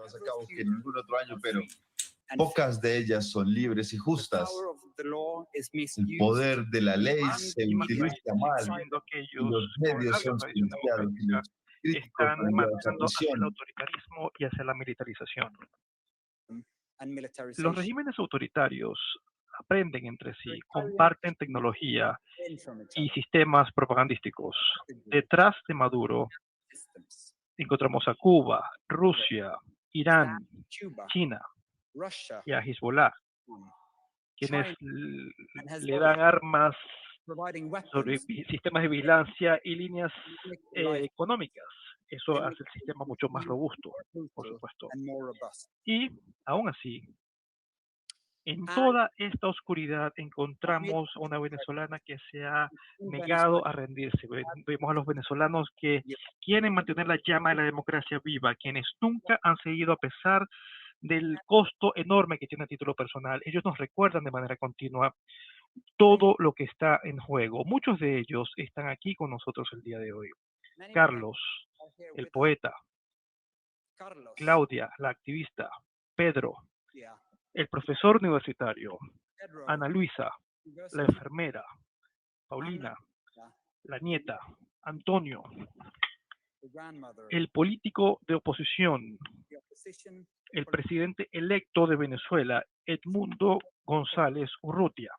llevadas a cabo que en ningún otro año, pero pocas de ellas son libres y justas. El poder de la ley se Y más utiliza mal diciendo que y ellos, los por medios larga son tradición silenciados y democrática, los críticos están son enviados a marchando hacia el prisión. autoritarismo y hacia la militarización. Los regímenes autoritarios aprenden entre sí, comparten tecnología y sistemas propagandísticos. Detrás de Maduro encontramos a Cuba, Rusia, Irán, China y a Hezbollah, quienes le dan armas sobre sistemas de vigilancia y líneas económicas. Eso hace el sistema mucho más robusto, por supuesto. Y aún así, en toda esta oscuridad encontramos a una venezolana que se ha negado a rendirse. Vemos a los venezolanos que quieren mantener la llama de la democracia viva, quienes nunca han seguido a pesar del costo enorme que tiene a título personal. Ellos nos recuerdan de manera continua todo lo que está en juego. Muchos de ellos están aquí con nosotros el día de hoy. Carlos, el poeta, Claudia, la activista, Pedro, el profesor universitario, Ana Luisa, la enfermera, Paulina, la nieta, Antonio, el político de oposición, el presidente electo de Venezuela, Edmundo González Urrutia.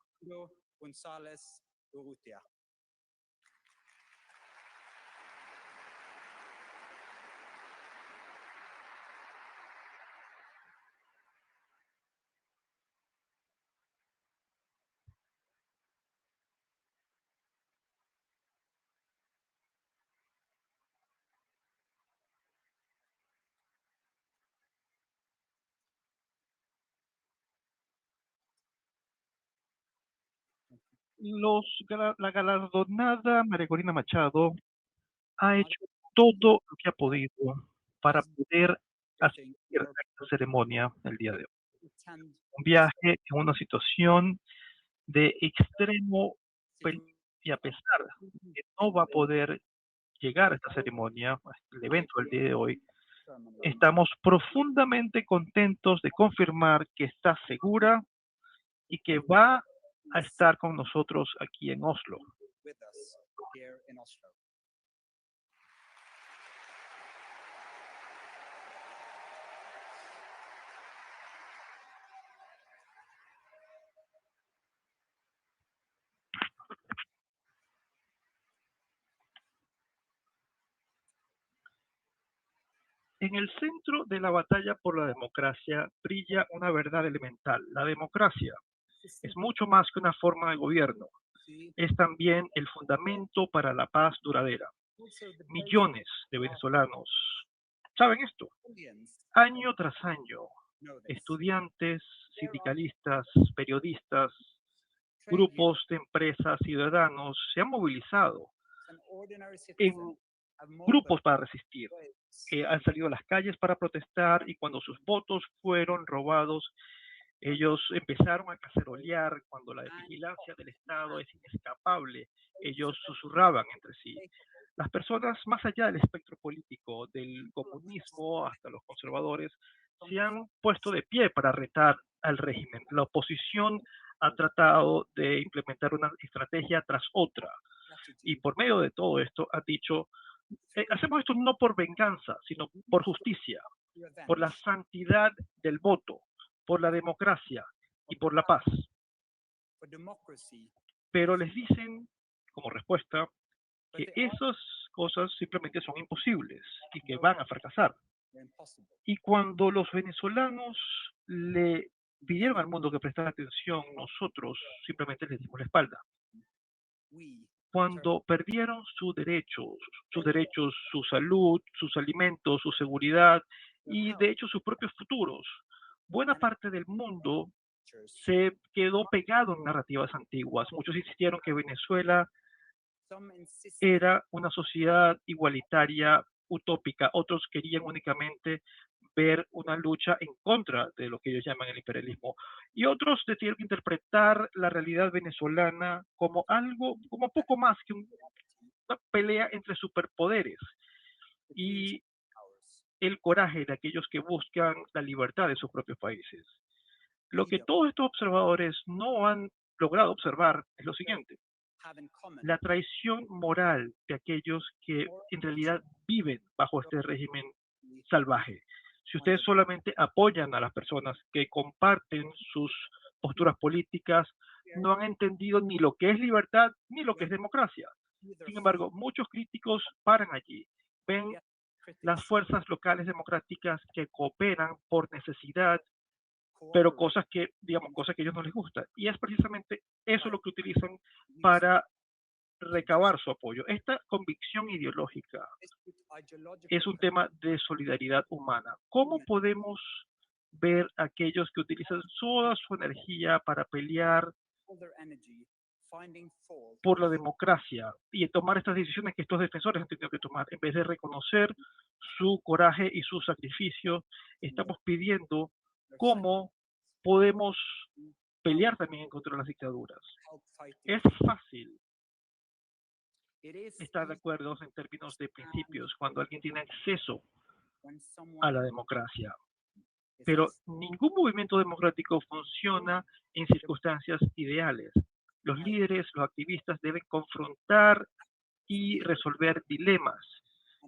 La galardonada María Corina Machado ha hecho todo lo que ha podido para poder asistir a esta ceremonia el día de hoy. Un viaje en una situación de extremo peligro, y a pesar de que no va a poder llegar a esta ceremonia, el evento del día de hoy, estamos profundamente contentos de confirmar que está segura y que va a estar con nosotros aquí en Oslo. En el centro de la batalla por la democracia brilla una verdad elemental. La democracia es mucho más que una forma de gobierno. Es también el fundamento para la paz duradera. Millones de venezolanos saben esto. Año tras año, estudiantes, sindicalistas, periodistas, grupos de empresas, ciudadanos se han movilizado en grupos para resistir. Han salido a las calles para protestar y cuando sus votos fueron robados, ellos empezaron a cacerolear. Cuando la vigilancia del Estado es inescapable, ellos susurraban entre sí. Las personas más allá del espectro político, del comunismo hasta los conservadores, se han puesto de pie para retar al régimen. La oposición ha tratado de implementar una estrategia tras otra y por medio de todo esto ha dicho: hacemos esto no por venganza, sino por justicia, por la santidad del voto, por la democracia y por la paz. Pero les dicen como respuesta que esas cosas simplemente son imposibles y que van a fracasar. Y cuando los venezolanos le pidieron al mundo que prestara atención, nosotros simplemente les dimos la espalda. Cuando perdieron sus derechos, su salud, sus alimentos, su seguridad y de hecho sus propios futuros, buena parte del mundo se quedó pegado en narrativas antiguas. Muchos insistieron que Venezuela era una sociedad igualitaria, utópica. Otros querían únicamente ver una lucha en contra de lo que ellos llaman el imperialismo. Y otros decidieron interpretar la realidad venezolana como algo, como poco más que una pelea entre superpoderes. Y el coraje de aquellos que buscan la libertad de sus propios países. Lo que todos estos observadores no han logrado observar es lo siguiente: la traición moral de aquellos que en realidad viven bajo este régimen salvaje. Si ustedes solamente apoyan a las personas que comparten sus posturas políticas, no han entendido ni lo que es libertad ni lo que es democracia. Sin embargo, muchos críticos paran allí, ven las fuerzas locales democráticas que cooperan por necesidad, pero cosas que, digamos, cosas que a ellos no les gustan. Y es precisamente eso lo que utilizan para recabar su apoyo. Esta convicción ideológica es un tema de solidaridad humana. ¿Cómo podemos ver a aquellos que utilizan toda su energía para pelear por la democracia y tomar estas decisiones que estos defensores han tenido que tomar, en vez de reconocer su coraje y su sacrificio? Estamos pidiendo cómo podemos pelear también contra las dictaduras. Es fácil estar de acuerdo en términos de principios cuando alguien tiene acceso a la democracia, pero ningún movimiento democrático funciona en circunstancias ideales. Los líderes, los activistas deben confrontar y resolver dilemas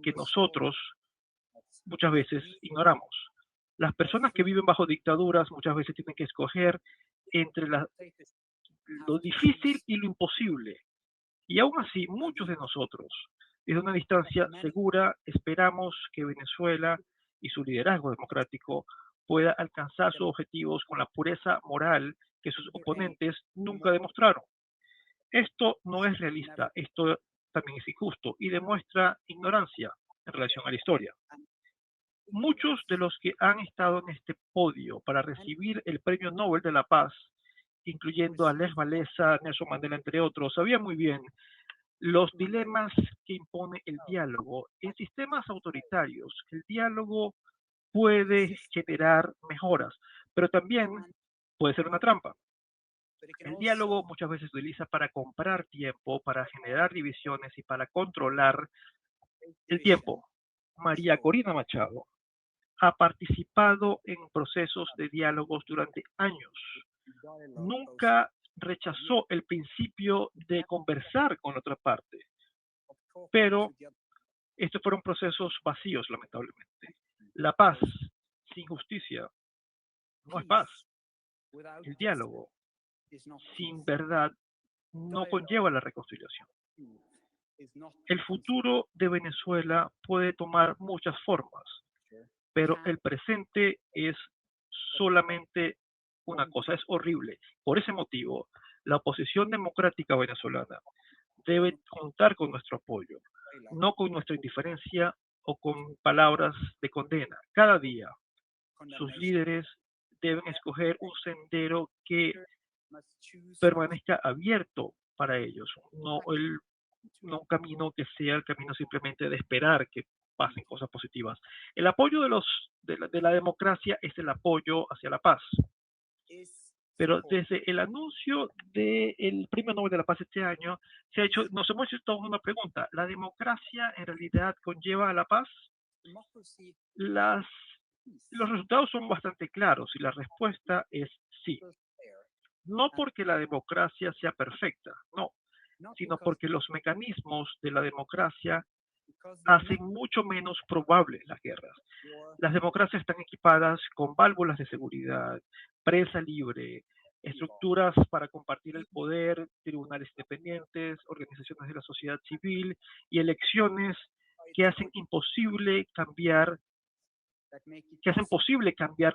que nosotros muchas veces ignoramos. Las personas que viven bajo dictaduras muchas veces tienen que escoger entre lo difícil y lo imposible. Y aún así, muchos de nosotros, desde una distancia segura, esperamos que Venezuela y su liderazgo democrático pueda alcanzar sus objetivos con la pureza moral que sus oponentes nunca demostraron. Esto no es realista, esto también es injusto y demuestra ignorancia en relación a la historia. Muchos de los que han estado en este podio para recibir el Premio Nobel de la Paz, incluyendo a Lech Walesa, Nelson Mandela, entre otros, sabían muy bien los dilemas que impone el diálogo. En sistemas autoritarios, el diálogo puede generar mejoras, pero también puede ser una trampa. El diálogo muchas veces se utiliza para comprar tiempo, para generar divisiones y para controlar el tiempo. María Corina Machado ha participado en procesos de diálogos durante años. Nunca rechazó el principio de conversar con la otra parte, pero estos fueron procesos vacíos, lamentablemente. La paz sin justicia no es paz. El diálogo sin verdad no conlleva la reconciliación. El futuro de Venezuela puede tomar muchas formas, pero el presente es solamente una cosa, es horrible. Por ese motivo, la oposición democrática venezolana debe contar con nuestro apoyo, no con nuestra indiferencia o con palabras de condena. Cada día, sus líderes deben escoger un sendero que permanezca abierto para ellos, no un camino que sea el camino simplemente de esperar que pasen cosas positivas. El apoyo de la democracia es el apoyo hacia la paz. Pero desde el anuncio del Premio Nobel de la Paz este año, nos hemos hecho todos una pregunta. ¿La democracia en realidad conlleva a la paz? Los resultados son bastante claros y la respuesta es sí. No porque la democracia sea perfecta, no, sino porque los mecanismos de la democracia hacen mucho menos probables las guerras. Las democracias están equipadas con válvulas de seguridad, prensa libre, estructuras para compartir el poder, tribunales independientes, organizaciones de la sociedad civil y elecciones que hacen posible cambiar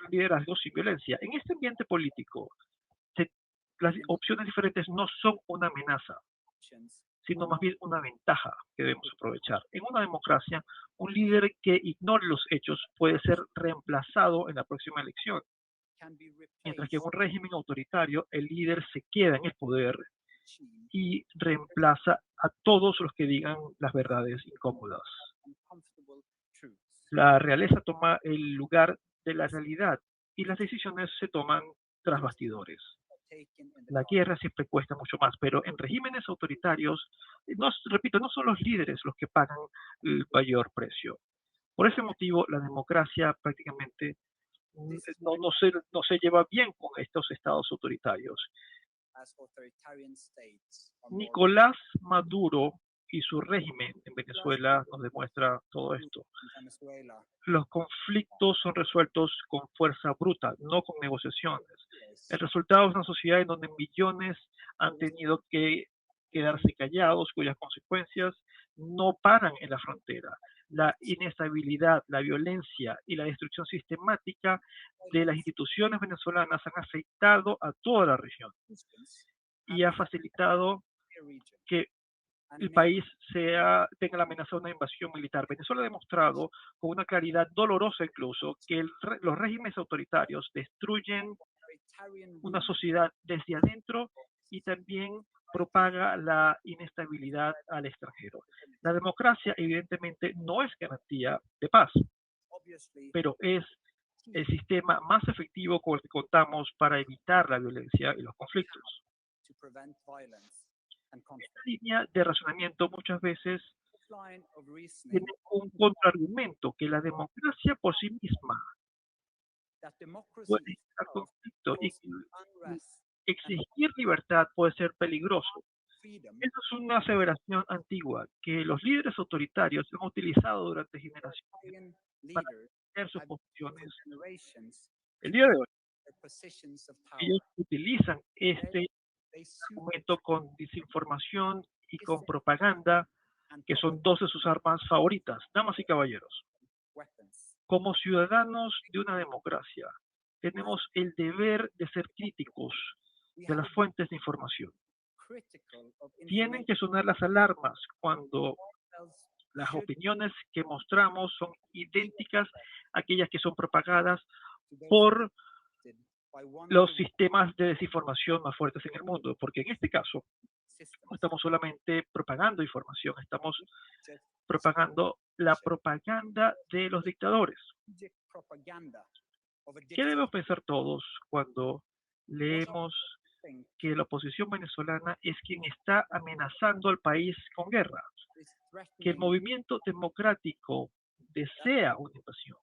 liderazgos sin violencia. En este ambiente político, las opciones diferentes no son una amenaza, sino más bien una ventaja que debemos aprovechar. En una democracia, un líder que ignore los hechos puede ser reemplazado en la próxima elección, mientras que en un régimen autoritario, el líder se queda en el poder y reemplaza a todos los que digan las verdades incómodas. La realeza toma el lugar de la realidad y las decisiones se toman tras bastidores. La guerra siempre cuesta mucho más, pero en regímenes autoritarios, repito, no son los líderes los que pagan el mayor precio. Por ese motivo, la democracia prácticamente no se lleva bien con estos estados autoritarios. Nicolás Maduro y su régimen en Venezuela nos demuestra todo esto. Los conflictos son resueltos con fuerza bruta, no con negociaciones. El resultado es una sociedad en donde millones han tenido que quedarse callados, cuyas consecuencias no paran en la frontera. La inestabilidad, la violencia y la destrucción sistemática de las instituciones venezolanas han afectado a toda la región y ha facilitado que el país tenga la amenaza de una invasión militar. Venezuela ha demostrado con una claridad dolorosa incluso que los regímenes autoritarios destruyen una sociedad desde adentro y también propaga la inestabilidad al extranjero. La democracia evidentemente no es garantía de paz, pero es el sistema más efectivo con el que contamos para evitar la violencia y los conflictos. Esta línea de razonamiento muchas veces tiene un contraargumento, que la democracia por sí misma puede generar conflicto y que exigir libertad puede ser peligroso. Esa es una aseveración antigua que los líderes autoritarios han utilizado durante generaciones para defender sus posiciones. El día de hoy, ellos utilizan este argumento con desinformación y con propaganda, que son dos de sus armas favoritas. Damas y caballeros, como ciudadanos de una democracia, tenemos el deber de ser críticos de las fuentes de información. Tienen que sonar las alarmas cuando las opiniones que mostramos son idénticas a aquellas que son propagadas por los sistemas de desinformación más fuertes en el mundo, porque en este caso no estamos solamente propagando información, estamos propagando la propaganda de los dictadores. ¿Qué debemos pensar todos cuando leemos que la oposición venezolana es quien está amenazando al país con guerra? Que el movimiento democrático desea una invasión.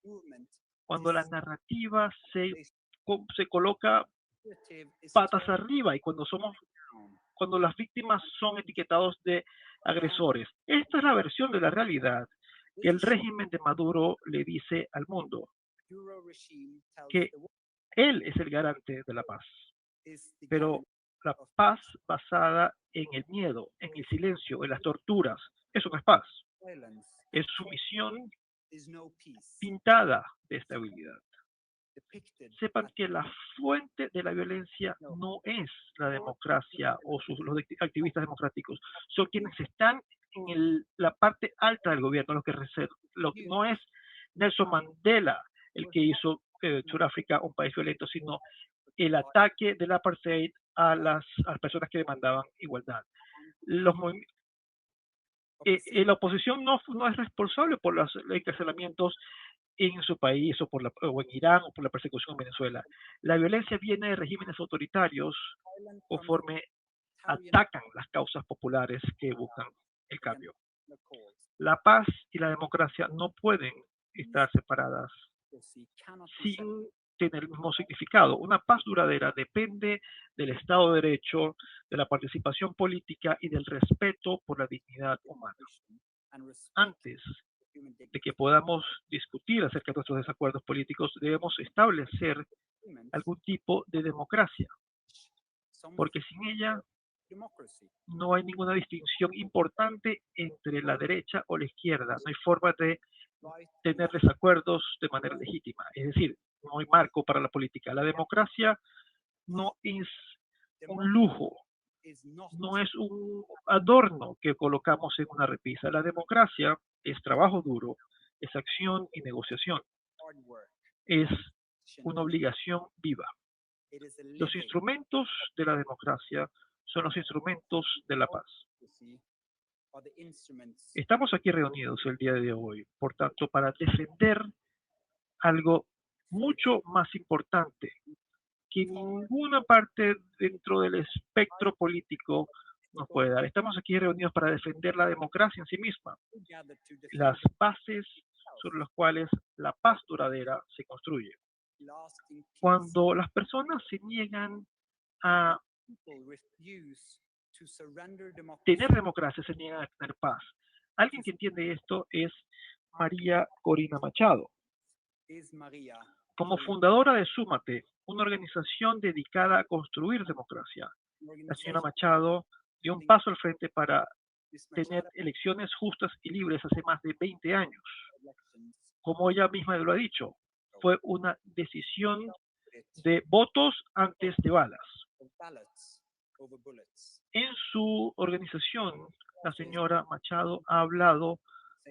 Cuando la narrativa se coloca patas arriba y cuando las víctimas son etiquetados de agresores. Esta es la versión de la realidad que el régimen de Maduro le dice al mundo, que él es el garante de la paz. Pero la paz basada en el miedo, en el silencio, en las torturas, eso no es paz. Es sumisión pintada de estabilidad. Sepan que la fuente de la violencia no es la democracia o los activistas democráticos, son quienes están en la parte alta del gobierno, no es Nelson Mandela el que hizo Sudáfrica un país violento, sino el ataque del apartheid a las personas que demandaban igualdad. La oposición no es responsable por los encarcelamientos en su país o en Irán o por la persecución en Venezuela. La violencia viene de regímenes autoritarios conforme atacan las causas populares que buscan el cambio. La paz y la democracia no pueden estar separadas sin tener el mismo significado. Una paz duradera depende del Estado de Derecho, de la participación política y del respeto por la dignidad humana. Antes de que podamos discutir acerca de nuestros desacuerdos políticos, debemos establecer algún tipo de democracia, porque sin ella no hay ninguna distinción importante entre la derecha o la izquierda. No hay forma de tener desacuerdos de manera legítima. Es decir, no hay marco para la política. La democracia no es un lujo, no es un adorno que colocamos en una repisa. La democracia es trabajo duro, es acción y negociación. Es una obligación viva. Los instrumentos de la democracia son los instrumentos de la paz. Estamos aquí reunidos el día de hoy, por tanto, para defender algo mucho más importante que ninguna parte dentro del espectro político nos puede dar. Estamos aquí reunidos para defender la democracia en sí misma, las bases sobre los cuales la paz duradera se construye. Cuando las personas se niegan a tener democracia, se niegan a tener paz. Alguien que entiende esto es María Corina Machado. Como fundadora de Súmate, una organización dedicada a construir democracia, la señora Machado dio un paso al frente para tener elecciones justas y libres hace más de 20 años. Como ella misma lo ha dicho, fue una decisión de votos antes de balas. En su organización, la señora Machado ha hablado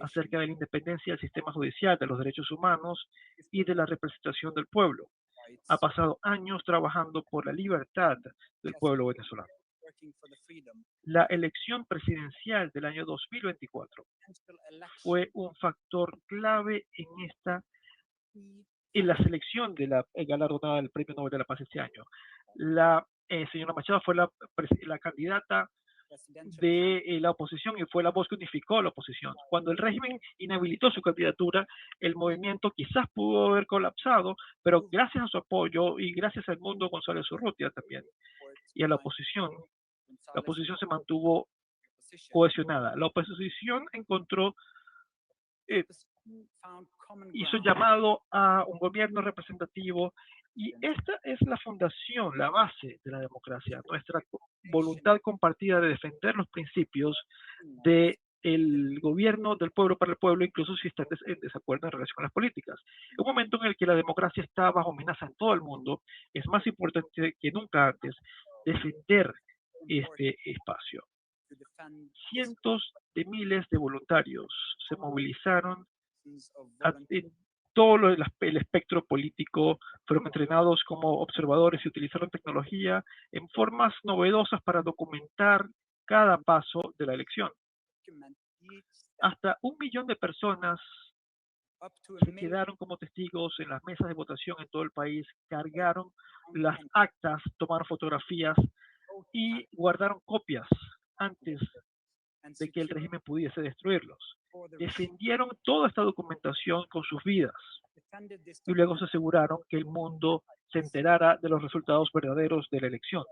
acerca de la independencia del sistema judicial, de los derechos humanos y de la representación del pueblo. Ha pasado años trabajando por la libertad del pueblo venezolano. La elección presidencial del año 2024 fue un factor clave en la selección de la galardonada del Premio Nobel de la Paz este año. La señora Machado fue la candidata de la oposición y fue la voz que unificó a la oposición. Cuando el régimen inhabilitó su candidatura, el movimiento quizás pudo haber colapsado, pero gracias a su apoyo y gracias al mundo González Urrutia también y a la oposición se mantuvo cohesionada. La oposición hizo llamado a un gobierno representativo y esta es la fundación, la base de la democracia, nuestra voluntad compartida de defender los principios del gobierno del pueblo para el pueblo, incluso si están en desacuerdo en relación con las políticas. En un momento en el que la democracia está bajo amenaza en todo el mundo, es más importante que nunca antes defender este espacio. Cientos de miles de voluntarios se movilizaron en todo el espectro político, fueron entrenados como observadores y utilizaron tecnología en formas novedosas para documentar cada paso de la elección. Hasta 1 millón de personas se quedaron como testigos en las mesas de votación en todo el país, cargaron las actas, tomaron fotografías y guardaron copias antes de que el régimen pudiese destruirlos. Defendieron toda esta documentación con sus vidas y luego se aseguraron que el mundo se enterara de los resultados verdaderos de la elección.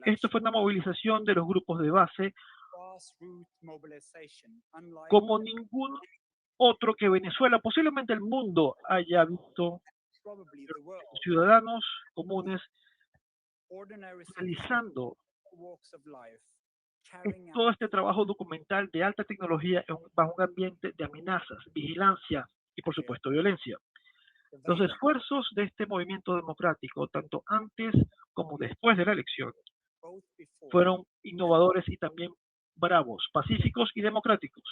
Esto fue una movilización de los grupos de base como ningún otro que Venezuela, posiblemente el mundo, haya visto. Ciudadanos comunes realizando todo este trabajo documental de alta tecnología bajo un ambiente de amenazas, vigilancia y, por supuesto, violencia. Los esfuerzos de este movimiento democrático, tanto antes como después de la elección, fueron innovadores y también bravos, pacíficos y democráticos.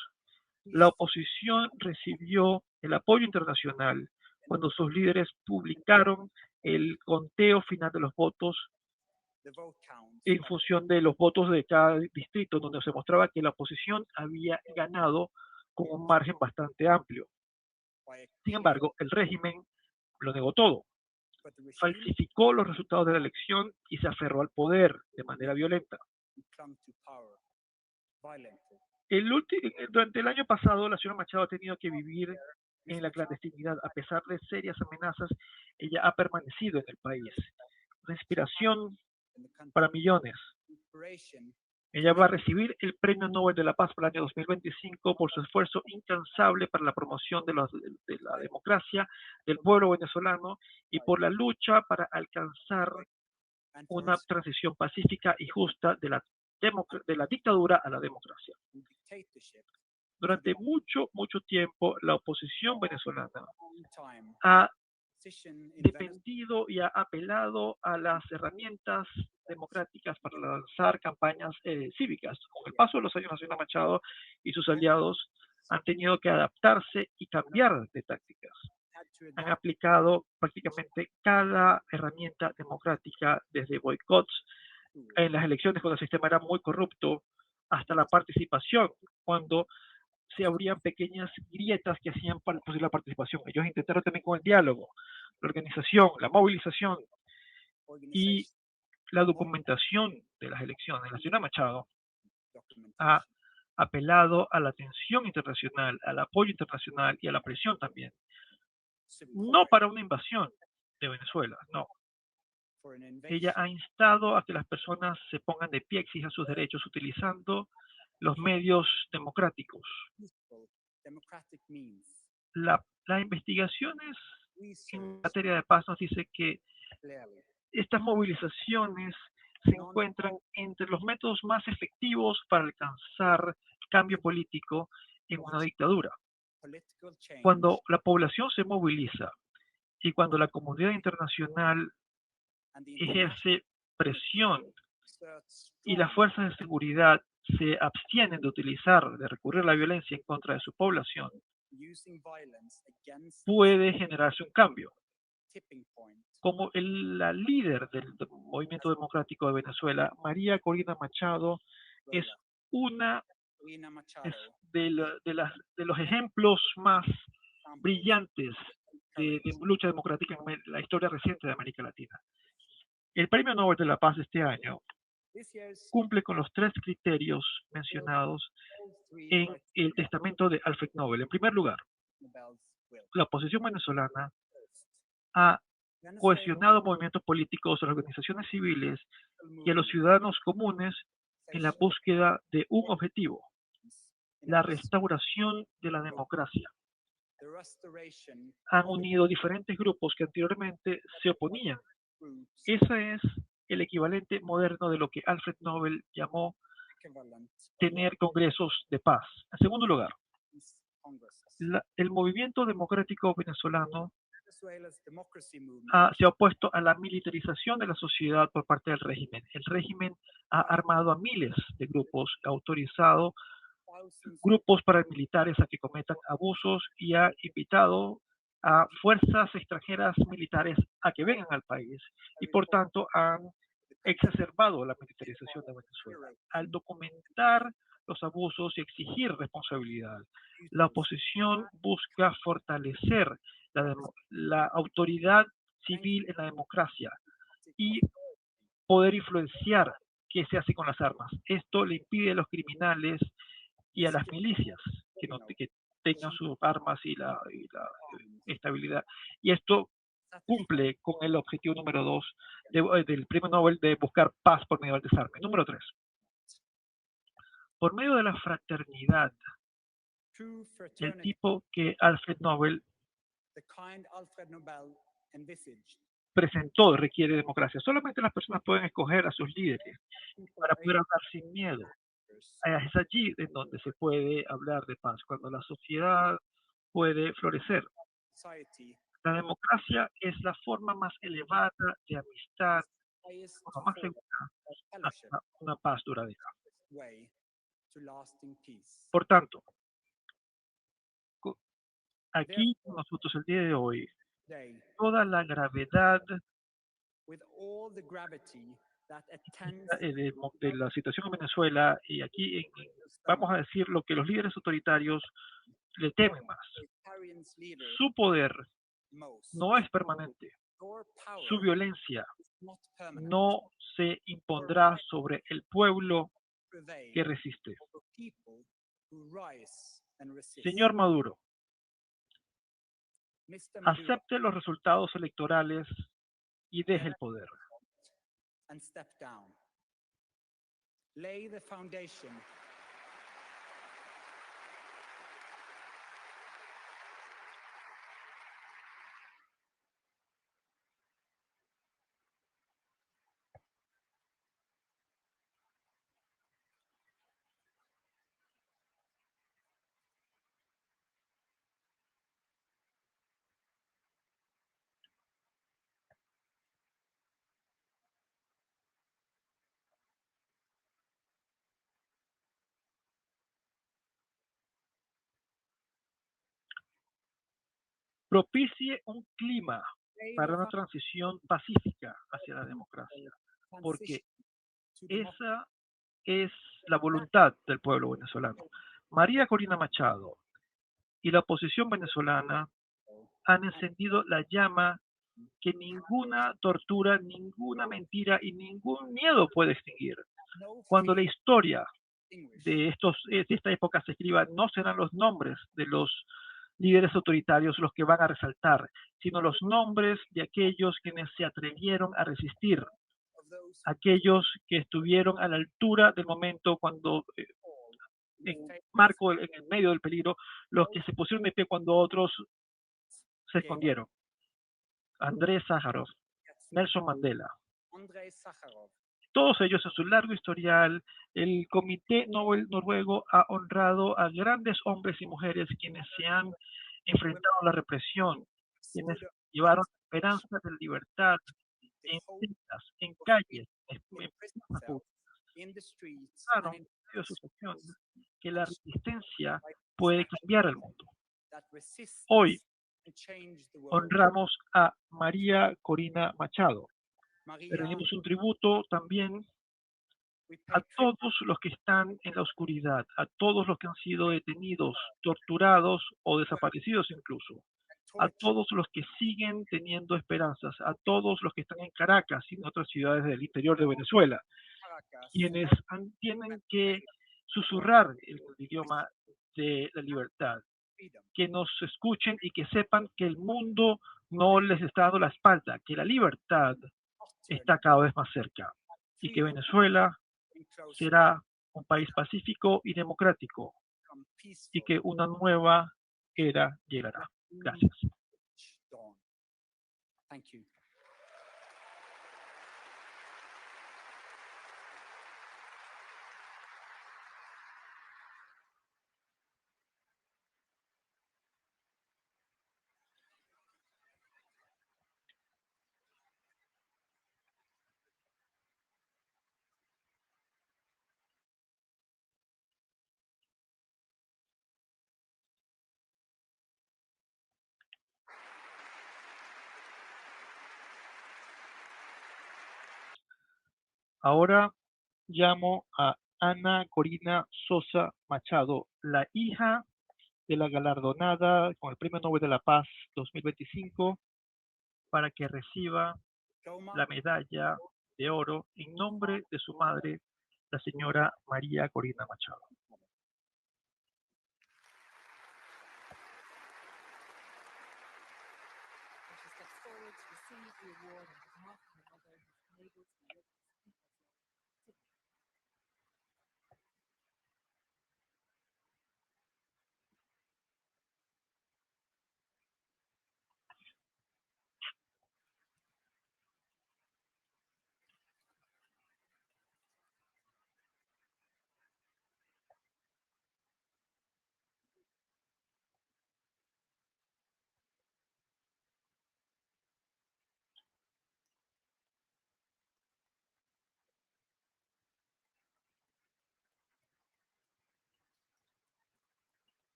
La oposición recibió el apoyo internacional cuando sus líderes publicaron el conteo final de los votos en función de los votos de cada distrito, donde se mostraba que la oposición había ganado con un margen bastante amplio. Sin embargo, el régimen lo negó todo, falsificó los resultados de la elección y se aferró al poder de manera violenta. Durante el año pasado, la señora Machado ha tenido que vivir en la clandestinidad. A pesar de serias amenazas, ella ha permanecido en el país. Una inspiración para millones. Ella va a recibir el Premio Nobel de la Paz para el año 2025 por su esfuerzo incansable para la promoción de la democracia del pueblo venezolano y por la lucha para alcanzar una transición pacífica y justa de la dictadura a la democracia. Durante mucho tiempo, la oposición venezolana ha dependido y ha apelado a las herramientas democráticas para lanzar campañas cívicas. Con el paso de los años, la señora Machado y sus aliados han tenido que adaptarse y cambiar de tácticas. Han aplicado prácticamente cada herramienta democrática, desde boicots en las elecciones cuando el sistema era muy corrupto, hasta la participación, cuando se abrían pequeñas grietas que hacían posible la participación. Ellos intentaron también con el diálogo, la organización, la movilización y la documentación de las elecciones. La señora Machado ha apelado a la atención internacional, al apoyo internacional y a la presión también. No para una invasión de Venezuela, no. Ella ha instado a que las personas se pongan de pie, exijan sus derechos utilizando los medios democráticos. Las investigaciones en materia de paz nos dice que estas movilizaciones se encuentran entre los métodos más efectivos para alcanzar cambio político en una dictadura. Cuando la población se moviliza y cuando la comunidad internacional ejerce presión y las fuerzas de seguridad se abstienen de recurrir a la violencia en contra de su población, puede generarse un cambio. Como la líder del movimiento democrático de Venezuela, María Corina Machado es una de los ejemplos más brillantes de lucha democrática en la historia reciente de América Latina. El Premio Nobel de la Paz de este año cumple con los 3 criterios mencionados en el testamento de Alfred Nobel. En primer lugar, la oposición venezolana ha cohesionado movimientos políticos, a las organizaciones civiles y a los ciudadanos comunes en la búsqueda de un objetivo: la restauración de la democracia. Han unido diferentes grupos que anteriormente se oponían. Ese es el equivalente moderno de lo que Alfred Nobel llamó tener congresos de paz. En segundo lugar, el movimiento democrático venezolano se ha opuesto a la militarización de la sociedad por parte del régimen. El régimen ha armado a miles de grupos, ha autorizado grupos paramilitares a que cometan abusos y ha invitado a fuerzas extranjeras militares a que vengan al país y por tanto han exacerbado la militarización de Venezuela. Al documentar los abusos y exigir responsabilidad, la oposición busca fortalecer la autoridad civil en la democracia y poder influenciar qué se hace con las armas. Esto le impide a los criminales y a las milicias que tengan sus armas y la estabilidad. Y esto cumple con el objetivo número 2 del Premio Nobel de buscar paz por medio del desarme. Número 3. Por medio de la fraternidad, el tipo que Alfred Nobel presentó requiere democracia. Solamente las personas pueden escoger a sus líderes para poder hablar sin miedo. Es allí en donde se puede hablar de paz, cuando la sociedad puede florecer. La democracia es la forma más elevada de amistad, la más segura hasta una paz duradera. Por tanto, aquí nosotros el día de hoy, toda la gravedad de la situación en Venezuela, y aquí vamos a decir lo que los líderes autoritarios le temen más. Su poder no es permanente. Su violencia no se impondrá sobre el pueblo que resiste. Señor Maduro, acepte los resultados electorales y deje el poder. Propicie un clima para una transición pacífica hacia la democracia, porque esa es la voluntad del pueblo venezolano. María Corina Machado y la oposición venezolana han encendido la llama que ninguna tortura, ninguna mentira y ningún miedo puede extinguir. Cuando la historia de esta época se escriba, no serán los nombres de los líderes autoritarios los que van a resaltar, sino los nombres de aquellos quienes se atrevieron a resistir, aquellos que estuvieron a la altura del momento cuando, en el medio del peligro, los que se pusieron de pie cuando otros se escondieron. Andrés Sájarov, Nelson Mandela. Todos ellos, en su largo historial, el Comité Nobel noruego ha honrado a grandes hombres y mujeres quienes se han enfrentado a la represión, quienes llevaron esperanza de libertad en tiendas, en calles, en plazas públicas. Claro, de sus acciones, que la resistencia puede cambiar el mundo. Hoy honramos a María Corina Machado. Le rendimos un tributo también a todos los que están en la oscuridad, a todos los que han sido detenidos, torturados o desaparecidos incluso, a todos los que siguen teniendo esperanzas, a todos los que están en Caracas y en otras ciudades del interior de Venezuela, quienes tienen que susurrar el idioma de la libertad, que nos escuchen y que sepan que el mundo no les está dando la espalda, que la libertad está cada vez más cerca y que Venezuela será un país pacífico y democrático y que una nueva era llegará. Gracias. Ahora llamo a Ana Corina Sosa Machado, la hija de la galardonada con el Premio Nobel de la Paz 2025, para que reciba la medalla de oro en nombre de su madre, la señora María Corina Machado.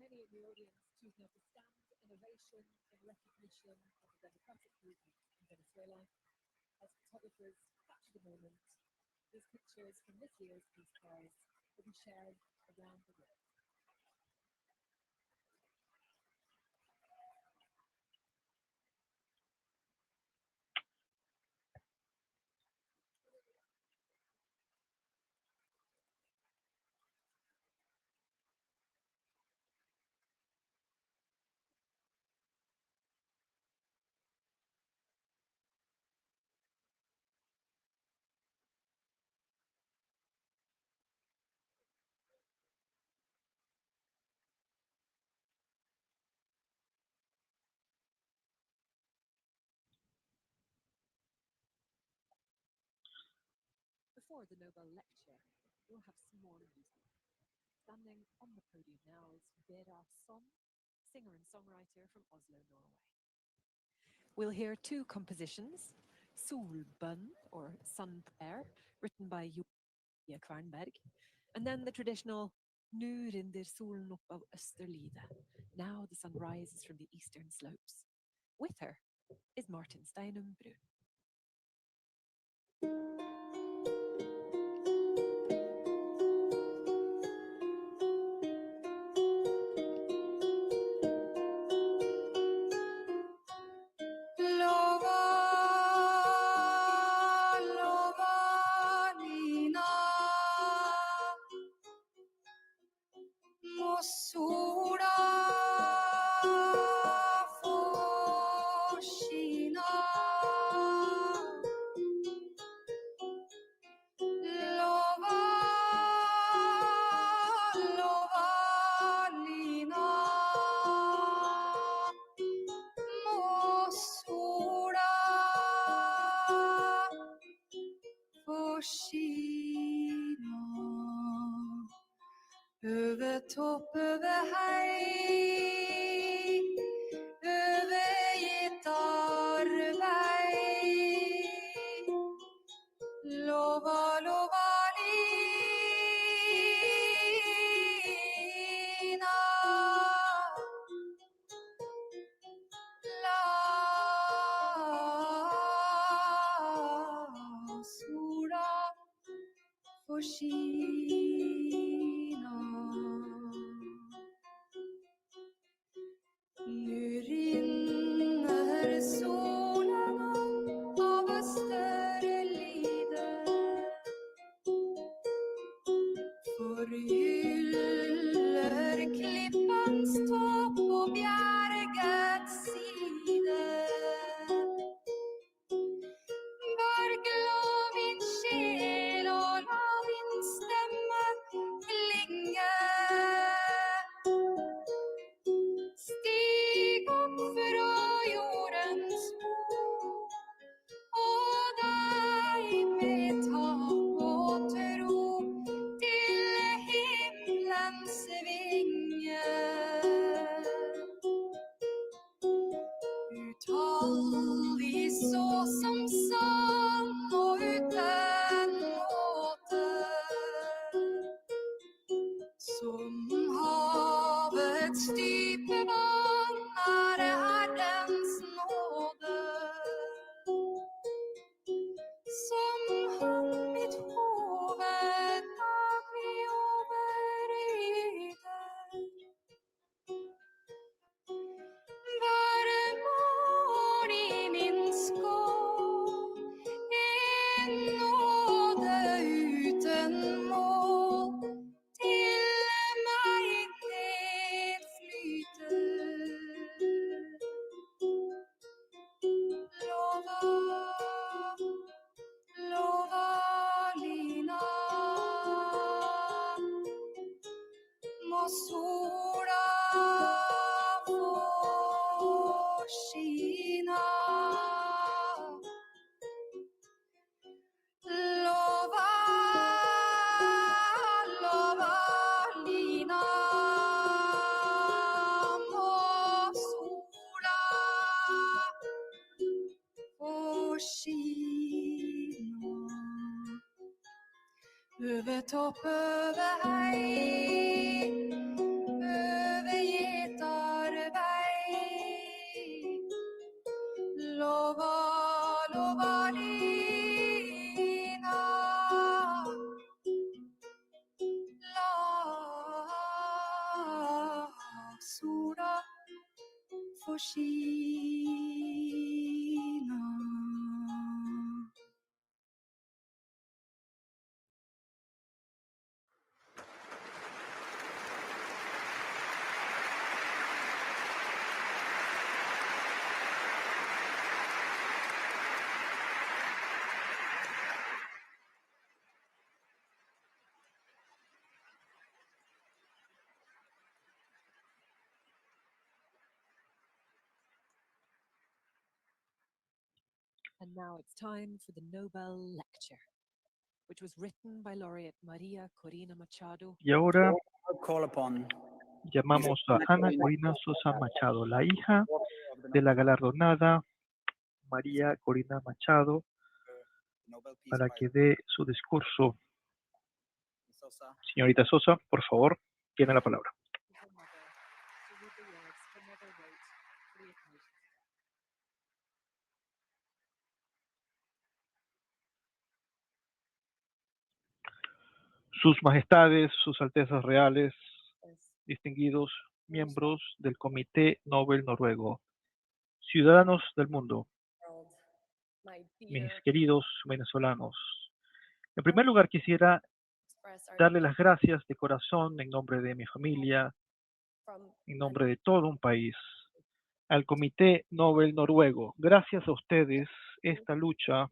Many in the audience choose now to stand in ovation in recognition of the democratic movement in Venezuela. As photographers capture the moment, these pictures from this year's Peace Prize will be shared around the world. Before the Nobel lecture, we'll have some more music. Standing on the podium now is Vera Son, singer and songwriter from Oslo, Norway. We'll hear two compositions, Solbønn, or Sun Prayer, written by Julia Kvernberg, and then the traditional Nu rinder solen opp av Østerlidet, now the sun rises from the eastern slopes. With her is Martin Steinum Brun. skina över topp, över hei, över gitarvei. Lova, lova lina, la sola får skina. Nu rinner solen av Österlide, förgyller klippans topp och bjergets side. Var glad min sjel og la din stemme klinge. Stig opp fra jordens bord, og deg med takk og tro til himmelens vinger. Utallig så som sann og uten måte, som havets dype vann er Herrens nåde. Som han mitt hoved daglig overyter, hver morgen i min skål en nåde uten mål til meg nedflyter. Lova, lova lina, må sola få skina. Lova, lova lina, må sola få skina. Över topp, över hei, över gitarvei. Lova, lova lina, la sola får skina. And now it's time for the Nobel Lecture, which was written by laureate María Corina Machado. Y ahora Call upon llamamos a Ana Corina Sosa Machado, la hija de la galardonada María Corina Machado, Nobel Peace para Prize. que dé su discurso. Sosa. Señorita Sosa, por favor, tiene la palabra. Her mother to read the words her mother wrote for the occasion. Sus majestades, sus altezas reales, As distinguidos miembros del Comité Nobel Noruego, ciudadanos del mundo, world, my mis dear, queridos venezolanos. En primer lugar, quisiera express our darle las gracias de corazón en nombre de mi familia, from en nombre de todo un país, al Comité Nobel Noruego. Gracias a ustedes, esta lucha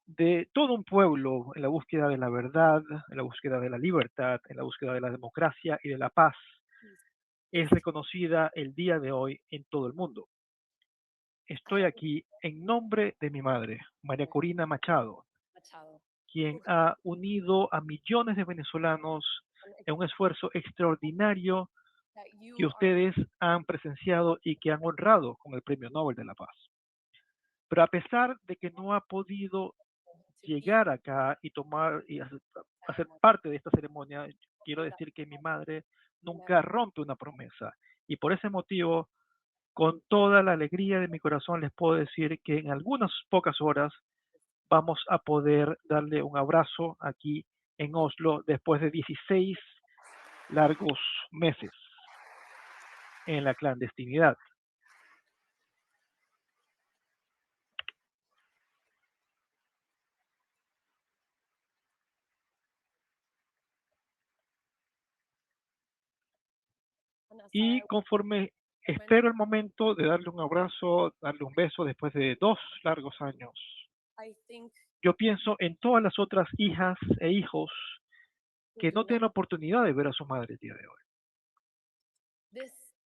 de todo un pueblo en la búsqueda de la verdad, en la búsqueda de la libertad, en la búsqueda de la democracia y de la paz, es reconocida el día de hoy en todo el mundo. Estoy aquí en nombre de mi madre, María Corina Machado, Machado, quien ha unido a millones de venezolanos en un esfuerzo extraordinario que ustedes han presenciado y que han honrado con el Premio Nobel de la Paz. Pero a pesar de que no ha podido llegar acá y tomar y hacer parte de esta ceremonia, quiero decir que mi madre nunca rompe una promesa. Y por ese motivo, con toda la alegría de mi corazón, les puedo decir que en algunas pocas horas vamos a poder darle un abrazo aquí en Oslo después de 16 largos meses en la clandestinidad. Y conforme espero el momento de darle un abrazo, darle un beso después de 2 largos años, yo pienso en todas las otras hijas e hijos que no tienen la oportunidad de ver a su madre el día de hoy.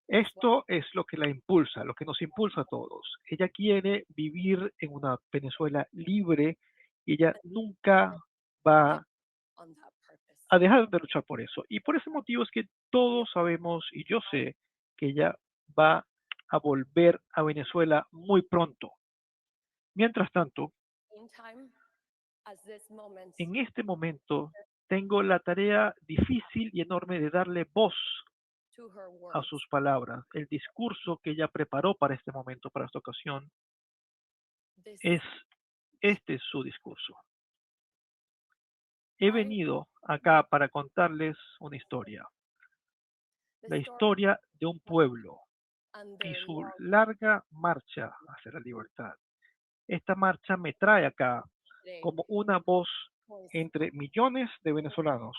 Esto es lo que la impulsa, lo que nos impulsa a todos. Ella quiere vivir en una Venezuela libre y ella nunca va a dejar de luchar por eso. Y por ese motivo es que todos sabemos, y yo sé, que ella va a volver a Venezuela muy pronto. Mientras tanto, en este momento tengo la tarea difícil y enorme de darle voz a sus palabras. El discurso que ella preparó para este momento, para esta ocasión, este es su discurso. He venido acá para contarles una historia. La historia de un pueblo y su larga marcha hacia la libertad. Esta marcha me trae acá como una voz entre millones de venezolanos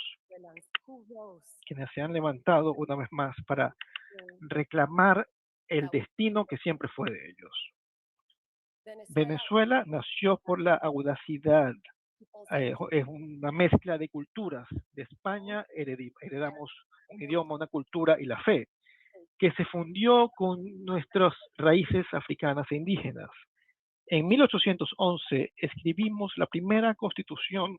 quienes se han levantado una vez más para reclamar el destino que siempre fue de ellos. Venezuela nació por la audacidad, es una mezcla de culturas. De España heredamos un idioma, una cultura y la fe, que se fundió con nuestras raíces africanas e indígenas. En 1811 escribimos la primera constitución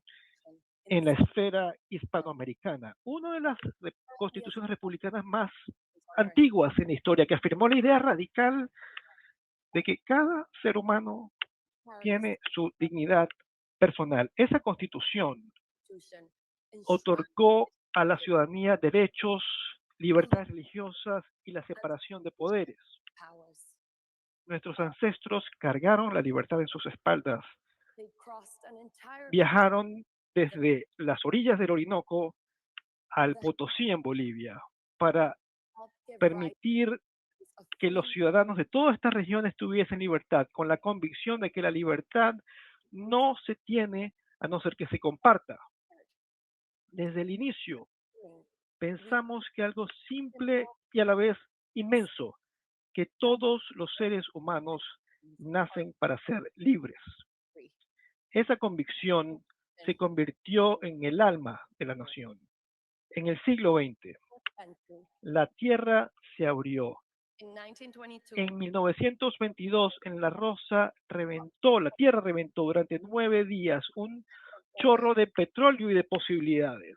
en la esfera hispanoamericana, una de las constituciones republicanas más antiguas en la historia, que afirmó la idea radical de que cada ser humano tiene su dignidad personal. Esa constitución otorgó a la ciudadanía derechos, libertades religiosas y la separación de poderes. Nuestros ancestros cargaron la libertad en sus espaldas. Viajaron desde las orillas del Orinoco al Potosí en Bolivia para permitir que los ciudadanos de todas estas regiones tuviesen libertad, con la convicción de que la libertad no se tiene a no ser que se comparta. Desde el inicio pensamos que algo simple y a la vez inmenso, que todos los seres humanos nacen para ser libres. Esa convicción se convirtió en el alma de la nación. En el siglo XX, la tierra se abrió. En 1922, en La Rosa, la tierra reventó durante 9 días un chorro de petróleo y de posibilidades.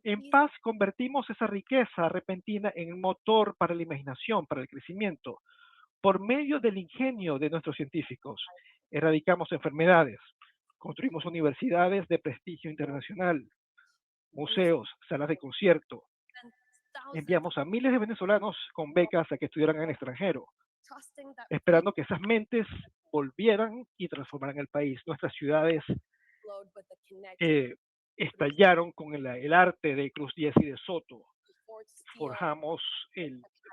En paz convertimos esa riqueza repentina en motor para la imaginación, para el crecimiento. Por medio del ingenio de nuestros científicos, erradicamos enfermedades, construimos universidades de prestigio internacional, museos, salas de concierto. Enviamos a miles de venezolanos con becas a que estudiaran en el extranjero, esperando que esas mentes volvieran y transformaran el país. Nuestras ciudades estallaron con el arte de Cruz Diez y de Soto.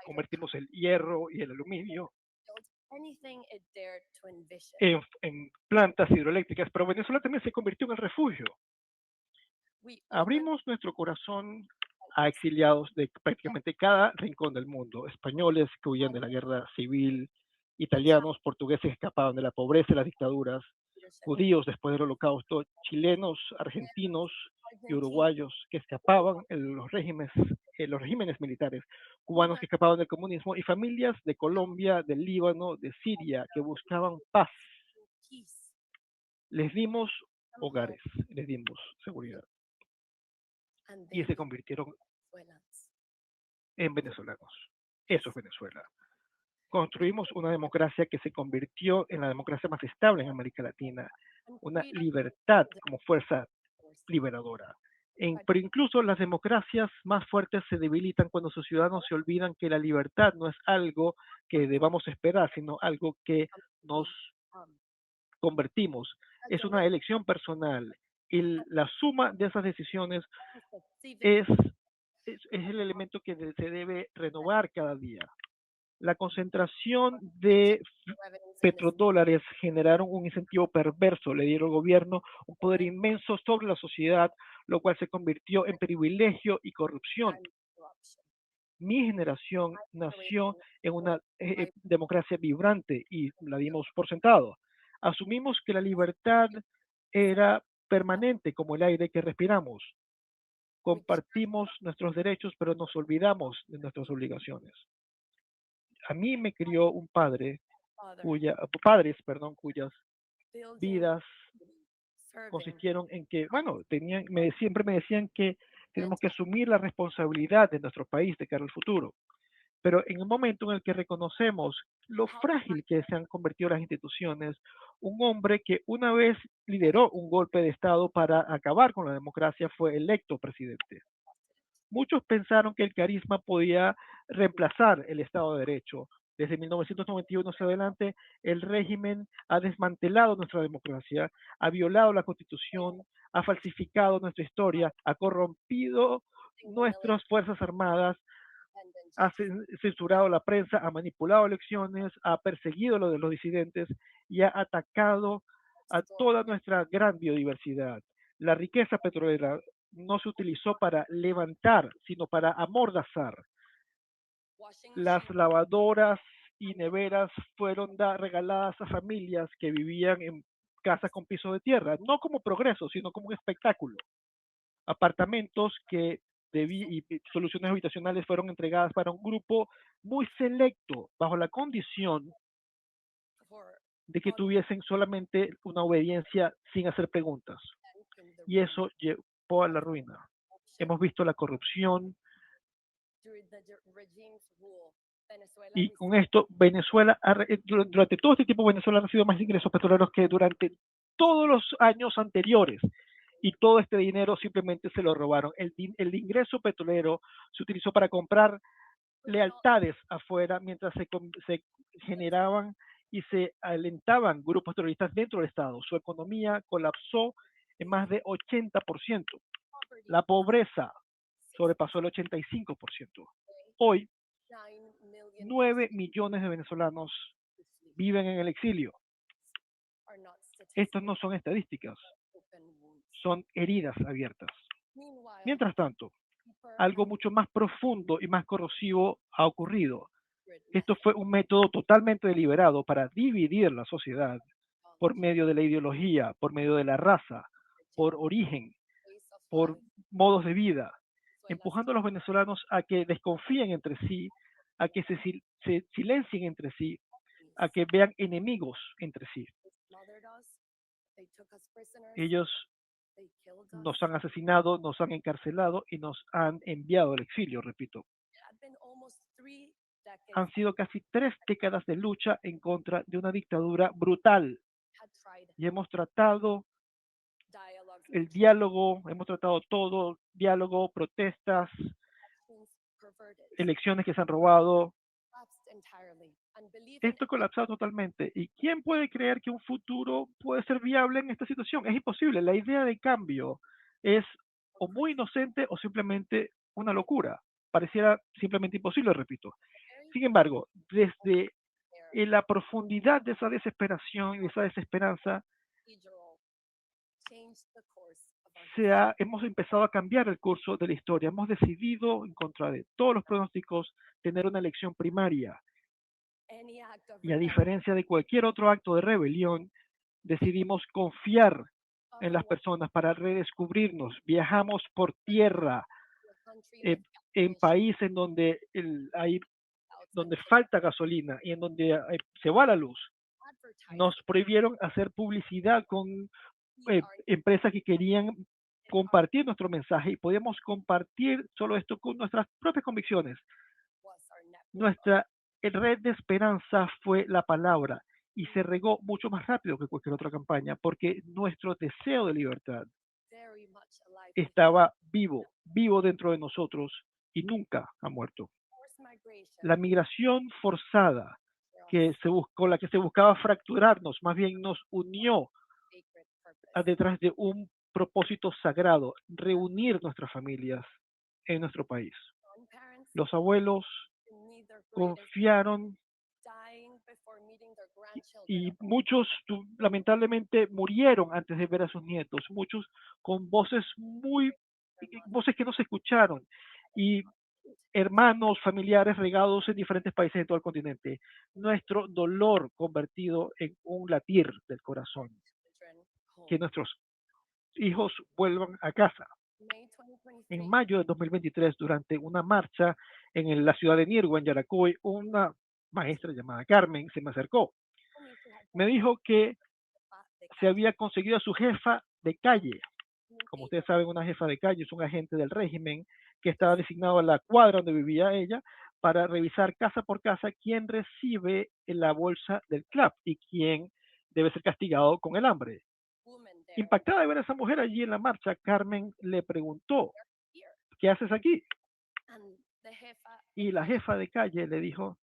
Convertimos el hierro y el aluminio en plantas hidroeléctricas, pero Venezuela también se convirtió en el refugio. Abrimos nuestro corazón a exiliados de prácticamente cada rincón del mundo, españoles que huían de la guerra civil, italianos, portugueses que escapaban de la pobreza y las dictaduras, judíos después del Holocausto, chilenos, argentinos y uruguayos que escapaban de los regímenes militares, cubanos que escapaban del comunismo y familias de Colombia, del Líbano, de Siria que buscaban paz. Les dimos hogares, les dimos seguridad y se convirtieron en venezolanos. Eso es Venezuela. Construimos una democracia que se convirtió en la democracia más estable en América Latina, una libertad como fuerza liberadora. Pero incluso las democracias más fuertes se debilitan cuando sus ciudadanos se olvidan que la libertad no es algo que debamos esperar, sino algo que nos convertimos. Es una elección personal y la suma de esas decisiones es el elemento que se debe renovar cada día. La concentración de petrodólares generaron un incentivo perverso, le dieron al gobierno un poder inmenso sobre la sociedad, lo cual se convirtió en privilegio y corrupción. Mi generación nació en una democracia vibrante y la dimos por sentado. Asumimos que la libertad era permanente como el aire que respiramos. Compartimos nuestros derechos, pero nos olvidamos de nuestras obligaciones. A mí me crió un padres, cuyas vidas consistieron en que, bueno, siempre me decían que tenemos que asumir la responsabilidad de nuestro país de cara al futuro. Pero en el momento en el que reconocemos lo frágil que se han convertido las instituciones, un hombre que una vez lideró un golpe de Estado para acabar con la democracia fue electo presidente. Muchos pensaron que el carisma podía reemplazar el Estado de Derecho. Desde 1991 hacia adelante, el régimen ha desmantelado nuestra democracia, ha violado la Constitución, ha falsificado nuestra historia, ha corrompido nuestras Fuerzas Armadas, ha censurado la prensa, ha manipulado elecciones, ha perseguido lo de los disidentes y ha atacado a toda nuestra gran biodiversidad. La riqueza petrolera no se utilizó para levantar, sino para amordazar. Las lavadoras y neveras fueron regaladas a familias que vivían en casas con piso de tierra, no como progreso, sino como un espectáculo. Apartamentos y soluciones habitacionales fueron entregadas para un grupo muy selecto, bajo la condición de que tuviesen solamente una obediencia sin hacer preguntas. Y eso llevó a la ruina. Hemos visto la corrupción. Y con esto, Venezuela, durante todo este tiempo, Venezuela ha recibido más ingresos petroleros que durante todos los años anteriores. Y todo este dinero simplemente se lo robaron. El ingreso petrolero se utilizó para comprar lealtades afuera, mientras se generaban y se alentaban grupos terroristas dentro del Estado. Su economía colapsó en más de 80%. La pobreza sobrepasó el 85%. Hoy, 9 millones de venezolanos viven en el exilio. Estas no son estadísticas, son heridas abiertas. Mientras tanto, algo mucho más profundo y más corrosivo ha ocurrido. Esto fue un método totalmente deliberado para dividir la sociedad por medio de la ideología, por medio de la raza, por origen, por modos de vida, empujando a los venezolanos a que desconfíen entre sí, a que se silencien entre sí, a que vean enemigos entre sí. Ellos nos han asesinado, nos han encarcelado y nos han enviado al exilio, repito. Han sido casi 3 décadas de lucha en contra de una dictadura brutal. Y hemos tratado el diálogo, hemos tratado todo, diálogo, protestas, elecciones que se han robado. Esto ha colapsado totalmente. ¿Y quién puede creer que un futuro puede ser viable en esta situación? Es imposible. La idea de cambio es o muy inocente o simplemente una locura. Pareciera simplemente imposible, repito. Sin embargo, desde la profundidad de esa desesperación y de esa desesperanza, hemos empezado a cambiar el curso de la historia. Hemos decidido, en contra de todos los pronósticos, tener una elección primaria. Y a diferencia de cualquier otro acto de rebelión, decidimos confiar en las personas para redescubrirnos. Viajamos por tierra, en países donde donde falta gasolina y en donde se va la luz. Nos prohibieron hacer publicidad con empresas que querían compartir nuestro mensaje y podíamos compartir solo esto con nuestras propias convicciones. Nuestra red de esperanza fue la palabra y se regó mucho más rápido que cualquier otra campaña porque nuestro deseo de libertad estaba vivo dentro de nosotros y nunca ha muerto. La migración forzada con la que se buscaba fracturarnos, más bien nos unió detrás de un propósito sagrado, reunir nuestras familias en nuestro país. Los abuelos confiaron y muchos lamentablemente murieron antes de ver a sus nietos, muchos con voces que no se escucharon y hermanos, familiares regados en diferentes países de todo el continente. Nuestro dolor convertido en un latir del corazón. Que nuestros hijos vuelvan a casa. En mayo de 2023, durante una marcha en la ciudad de Nirgua, en Yaracuy, una maestra llamada Carmen se me acercó. Me dijo que se había conseguido a su jefa de calle. Como ustedes saben, una jefa de calle es un agente del régimen que estaba designado a la cuadra donde vivía ella para revisar casa por casa quién recibe la bolsa del CLAP y quién debe ser castigado con el hambre. Impactada de ver a esa mujer allí en la marcha, Carmen le preguntó, ¿qué haces aquí? Y la jefa de calle le dijo,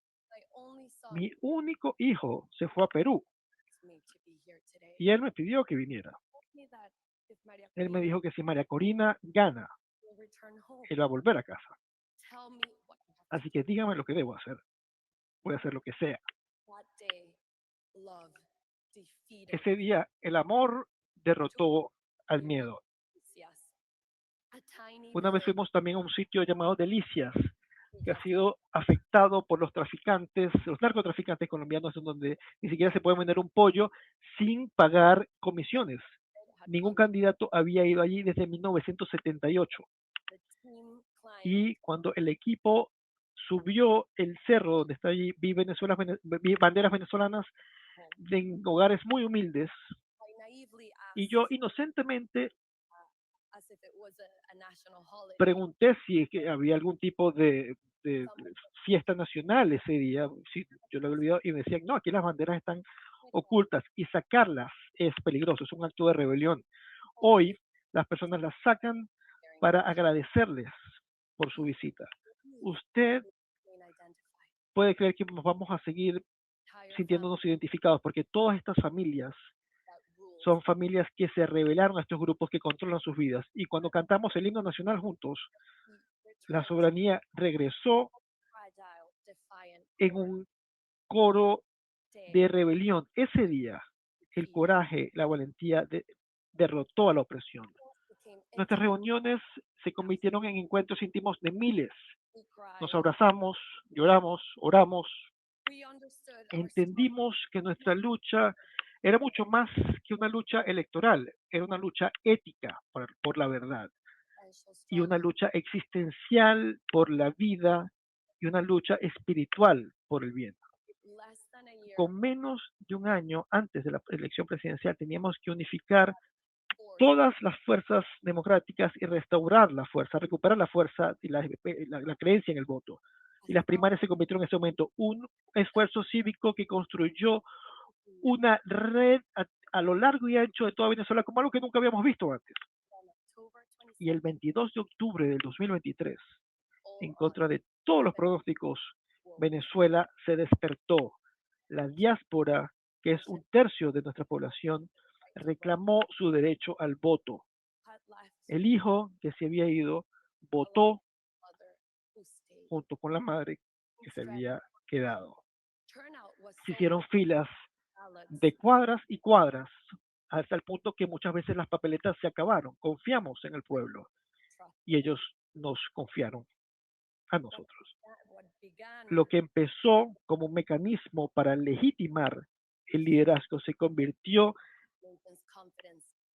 mi único hijo se fue a Perú y él me pidió que viniera. Él me dijo que si María Corina gana, él va a volver a casa. Así que dígame lo que debo hacer. Voy a hacer lo que sea. Ese día el amor derrotó al miedo. Una vez fuimos también a un sitio llamado Delicias, que ha sido afectado por los narcotraficantes colombianos, en donde ni siquiera se puede vender un pollo sin pagar comisiones. Ningún candidato había ido allí desde 1978. Y cuando el equipo subió el cerro donde está allí, vi banderas venezolanas en hogares muy humildes, y yo inocentemente pregunté si había algún tipo de fiesta nacional ese día. Sí, yo lo había olvidado y me decían, no, aquí las banderas están ocultas y sacarlas es peligroso, es un acto de rebelión. Hoy las personas las sacan para agradecerles por su visita. Usted puede creer que nos vamos a seguir sintiéndonos identificados porque todas estas familias son familias que se rebelaron a estos grupos que controlan sus vidas. Y cuando cantamos el himno nacional juntos, la soberanía regresó en un coro de rebelión. Ese día, el coraje, la valentía derrotó a la opresión. Nuestras reuniones se convirtieron en encuentros íntimos de miles. Nos abrazamos, lloramos, oramos. Entendimos que nuestra lucha era mucho más que una lucha electoral, era una lucha ética por la verdad y una lucha existencial por la vida y una lucha espiritual por el bien. Con menos de un año antes de la elección presidencial teníamos que unificar todas las fuerzas democráticas y restaurar la fuerza, recuperar la fuerza y la creencia en el voto. Y las primarias se convirtieron en ese momento un esfuerzo cívico que construyó una red a lo largo y ancho de toda Venezuela como algo que nunca habíamos visto antes. Y el 22 de octubre del 2023, en contra de todos los pronósticos, Venezuela se despertó. La diáspora, que es un tercio de nuestra población, reclamó su derecho al voto. El hijo que se había ido votó junto con la madre que se había quedado. Se hicieron filas de cuadras y cuadras hasta el punto que muchas veces las papeletas se acabaron. Confiamos en el pueblo y ellos nos confiaron a nosotros. Lo que empezó como un mecanismo para legitimar el liderazgo se convirtió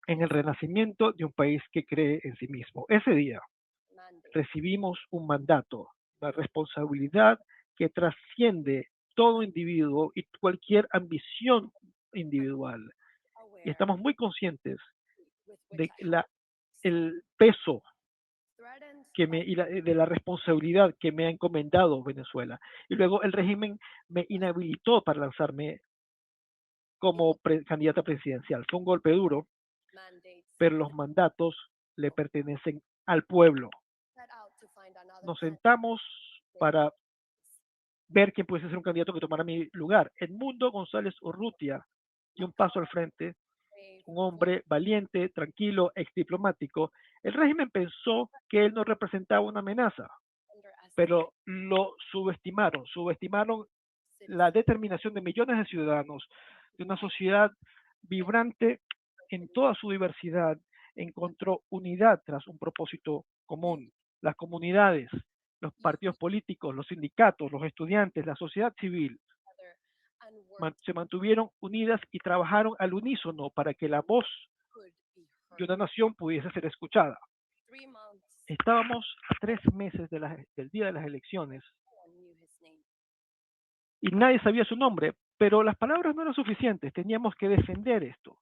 en el renacimiento de un país que cree en sí mismo. Ese día recibimos un mandato, una responsabilidad que trasciende todo individuo y cualquier ambición individual. Y estamos muy conscientes el peso de la responsabilidad que me ha encomendado Venezuela. Y luego el régimen me inhabilitó para lanzarme como candidata presidencial. Fue un golpe duro, pero los mandatos le pertenecen al pueblo. Nos sentamos para ver quién puede ser un candidato que tomara mi lugar. Edmundo González Urrutia dio un paso al frente, un hombre valiente, tranquilo, ex diplomático. El régimen pensó que él no representaba una amenaza, pero lo subestimaron la determinación de millones de ciudadanos, de una sociedad vibrante en toda su diversidad, encontró unidad tras un propósito común. Las comunidades, los partidos políticos, los sindicatos, los estudiantes, la sociedad civil se mantuvieron unidas y trabajaron al unísono para que la voz de una nación pudiese ser escuchada. Estábamos a 3 meses del día de las elecciones y nadie sabía su nombre, pero las palabras no eran suficientes, teníamos que defender esto.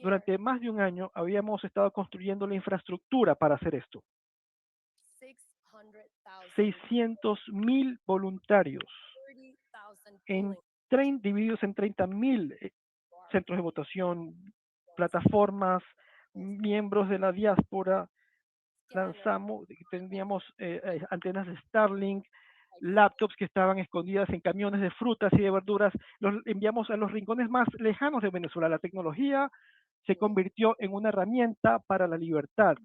Durante más de un año habíamos estado construyendo la infraestructura para hacer esto. 600,000 voluntarios divididos en 30,000 centros de votación, plataformas, miembros de la diáspora. Teníamos antenas de Starlink, laptops que estaban escondidas en camiones de frutas y de verduras. Los enviamos a los rincones más lejanos de Venezuela. La tecnología se convirtió en una herramienta para la libertad.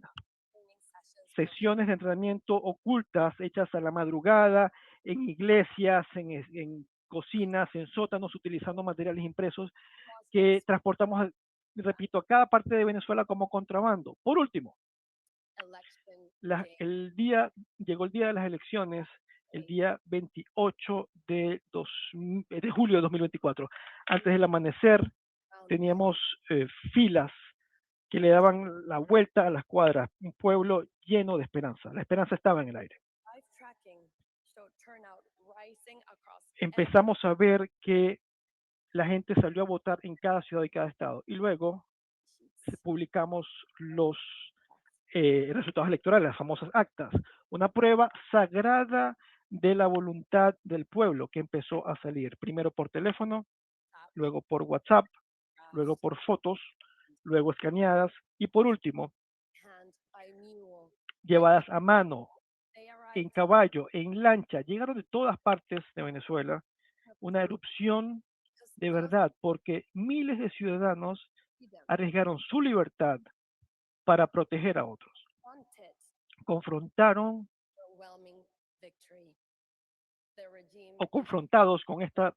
Sesiones de entrenamiento ocultas hechas a la madrugada, en iglesias, en cocinas, en sótanos, utilizando materiales impresos que transportamos, repito, a cada parte de Venezuela como contrabando. Por último, llegó el día de las elecciones, el día 28 de julio de 2024. Antes del amanecer teníamos filas que le daban la vuelta a las cuadras, un pueblo lleno de esperanza. La esperanza estaba en el aire. Empezamos a ver que la gente salió a votar en cada ciudad y cada estado. Y luego publicamos los resultados electorales, las famosas actas, una prueba sagrada de la voluntad del pueblo que empezó a salir, primero por teléfono, luego por WhatsApp, luego por fotos, luego escaneadas y por último, llevadas a mano, en caballo, en lancha, llegaron de todas partes de Venezuela, una erupción de verdad, porque miles de ciudadanos arriesgaron su libertad para proteger a otros. Confrontados con esta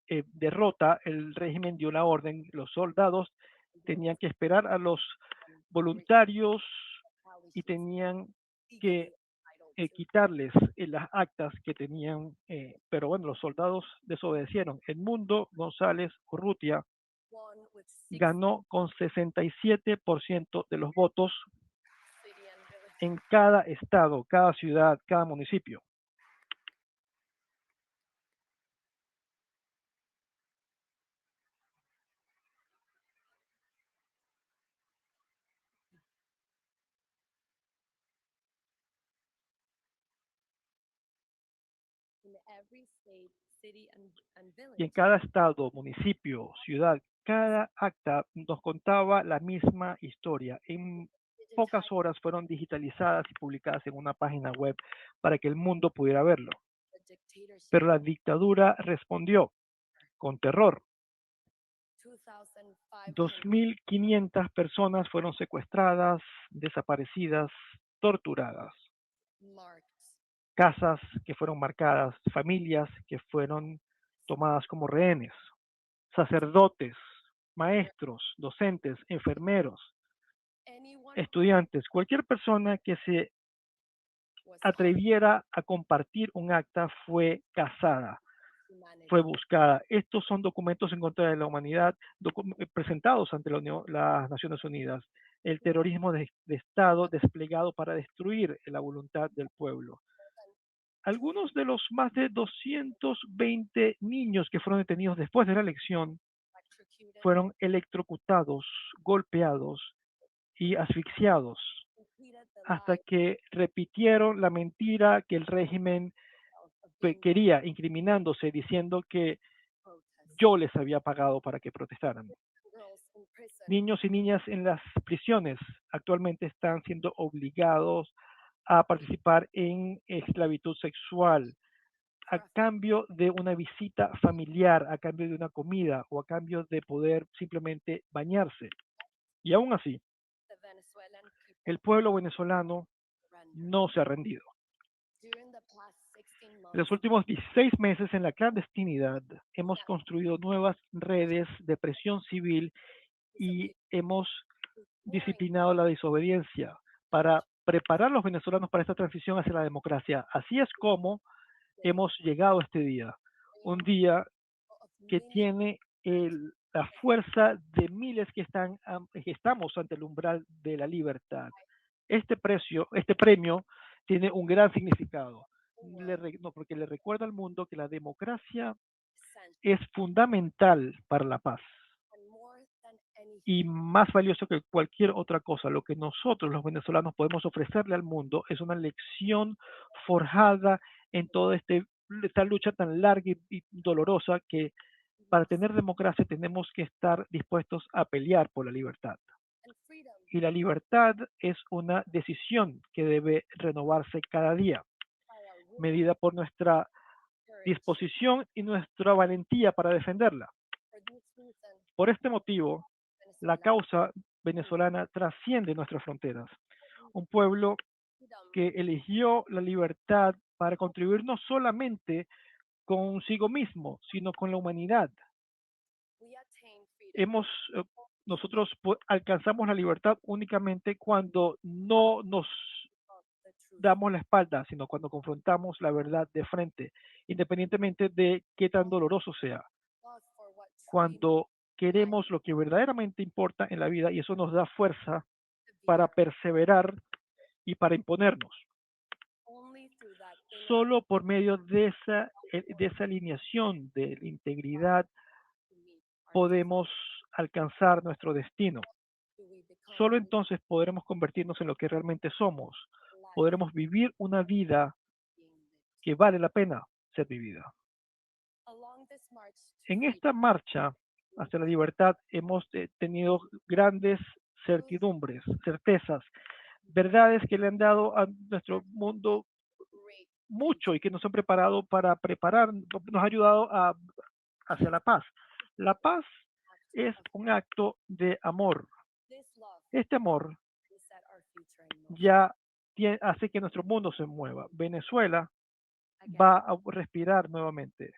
derrota, el régimen dio la orden, los soldados tenían que esperar a los voluntarios y tenían que quitarles las actas que tenían, pero bueno, los soldados desobedecieron. Edmundo González Urrutia ganó con 67% de los votos en cada estado, cada ciudad, cada municipio. Y en cada estado, municipio, ciudad, cada acta nos contaba la misma historia. En pocas horas fueron digitalizadas y publicadas en una página web para que el mundo pudiera verlo. Pero la dictadura respondió con terror. 2.500 personas fueron secuestradas, desaparecidas, torturadas. Casas que fueron marcadas, familias que fueron tomadas como rehenes, sacerdotes, maestros, docentes, enfermeros, estudiantes, cualquier persona que se atreviera a compartir un acta fue cazada, fue buscada. Estos son documentos en contra de la humanidad presentados ante las Naciones Unidas. El terrorismo de Estado desplegado para destruir la voluntad del pueblo. Algunos de los más de 220 niños que fueron detenidos después de la elección fueron electrocutados, golpeados y asfixiados hasta que repitieron la mentira que el régimen quería, incriminándose, diciendo que yo les había pagado para que protestaran. Niños y niñas en las prisiones actualmente están siendo obligados a participar en esclavitud sexual a cambio de una visita familiar, a cambio de una comida o a cambio de poder simplemente bañarse. Y aún así, el pueblo venezolano no se ha rendido. En los últimos 16 meses en la clandestinidad hemos construido nuevas redes de presión civil y hemos disciplinado la desobediencia para preparar a los venezolanos para esta transición hacia la democracia. Así es como hemos llegado a este día, un día que tiene la fuerza de miles que estamos ante el umbral de la libertad. Este premio tiene un gran significado, porque le recuerda al mundo que la democracia es fundamental para la paz y más valioso que cualquier otra cosa. Lo que nosotros los venezolanos podemos ofrecerle al mundo es una lección forjada en toda esta lucha tan larga y dolorosa que para tener democracia tenemos que estar dispuestos a pelear por la libertad. Y la libertad es una decisión que debe renovarse cada día, medida por nuestra disposición y nuestra valentía para defenderla. Por este motivo, la causa venezolana trasciende nuestras fronteras. Un pueblo que eligió la libertad para contribuir no solamente consigo mismo, sino con la humanidad. Nosotros alcanzamos la libertad únicamente cuando no nos damos la espalda, sino cuando confrontamos la verdad de frente, independientemente de qué tan doloroso sea. Cuando queremos lo que verdaderamente importa en la vida, y eso nos da fuerza para perseverar y para imponernos. Solo por medio de esa alineación de la integridad podemos alcanzar nuestro destino. Solo entonces podremos convertirnos en lo que realmente somos. Podremos vivir una vida que vale la pena ser vivida. En esta marcha hacia la libertad hemos tenido grandes certidumbres, certezas, verdades que le han dado a nuestro mundo mucho y que nos han preparado nos ha ayudado hacia la paz. La paz es un acto de amor. Este amor ya hace que nuestro mundo se mueva. Venezuela va a respirar nuevamente.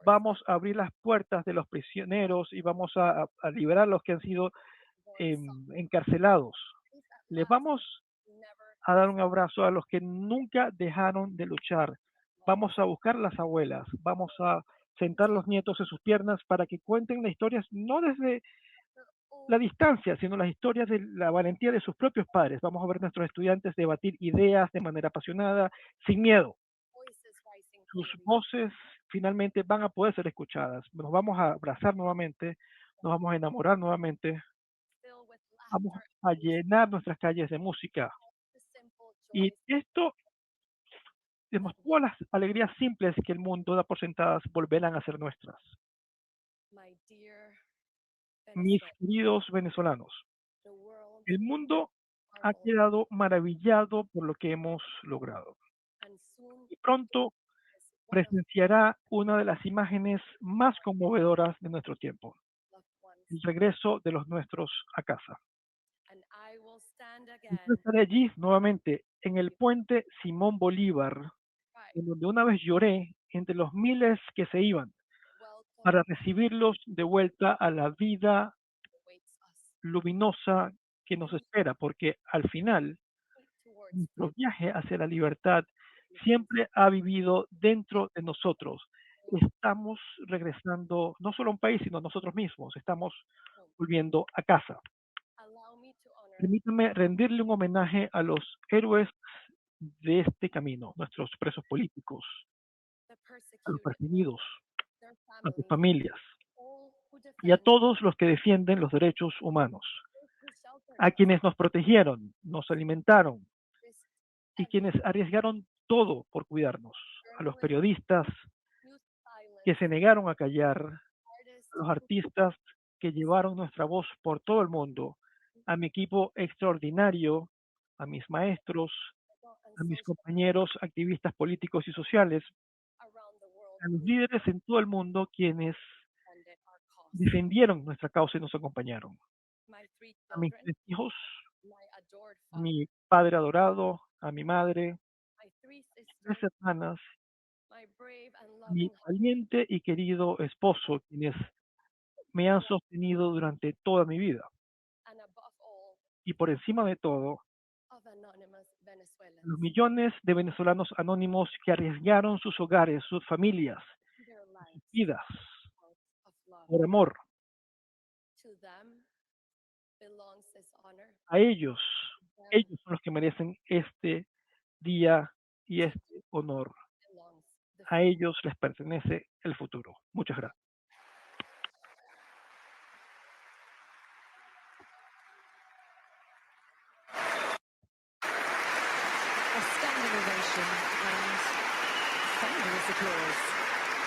Vamos a abrir las puertas de los prisioneros y vamos a liberar a los que han sido encarcelados. Les vamos a dar un abrazo a los que nunca dejaron de luchar. Vamos a buscar a las abuelas, vamos a sentar a los nietos en sus piernas para que cuenten las historias, no desde la distancia, sino las historias de la valentía de sus propios padres. Vamos a ver a nuestros estudiantes debatir ideas de manera apasionada, sin miedo. Sus voces finalmente van a poder ser escuchadas. Nos vamos a abrazar nuevamente, nos vamos a enamorar nuevamente, vamos a llenar nuestras calles de música. Y esto, todas las alegrías simples que el mundo da por sentadas volverán a ser nuestras. Mis queridos venezolanos, el mundo ha quedado maravillado por lo que hemos logrado. Y pronto presenciará una de las imágenes más conmovedoras de nuestro tiempo, el regreso de los nuestros a casa. Yo estaré allí nuevamente en el puente Simón Bolívar, en donde una vez lloré entre los miles que se iban, para recibirlos de vuelta a la vida luminosa que nos espera, porque al final nuestro viaje hacia la libertad siempre ha vivido dentro de nosotros. Estamos regresando no solo a un país, sino a nosotros mismos. Estamos volviendo a casa. Permítame rendirle un homenaje a los héroes de este camino, nuestros presos políticos, a los perseguidos, a sus familias y a todos los que defienden los derechos humanos, a quienes nos protegieron, nos alimentaron y quienes arriesgaron todo por cuidarnos, a los periodistas que se negaron a callar, a los artistas que llevaron nuestra voz por todo el mundo, a mi equipo extraordinario, a mis maestros, a mis compañeros activistas políticos y sociales, a los líderes en todo el mundo quienes defendieron nuestra causa y nos acompañaron, a mis 3 hijos, a mi padre adorado, a mi madre, 3 hermanas, a mi valiente y querido esposo, quienes me han sostenido durante toda mi vida. Y por encima de todo, los millones de venezolanos anónimos que arriesgaron sus hogares, sus familias, sus vidas, por amor. A ellos son los que merecen este día y este honor. A ellos les pertenece el futuro. Muchas gracias. A standing ovation and thunderous applause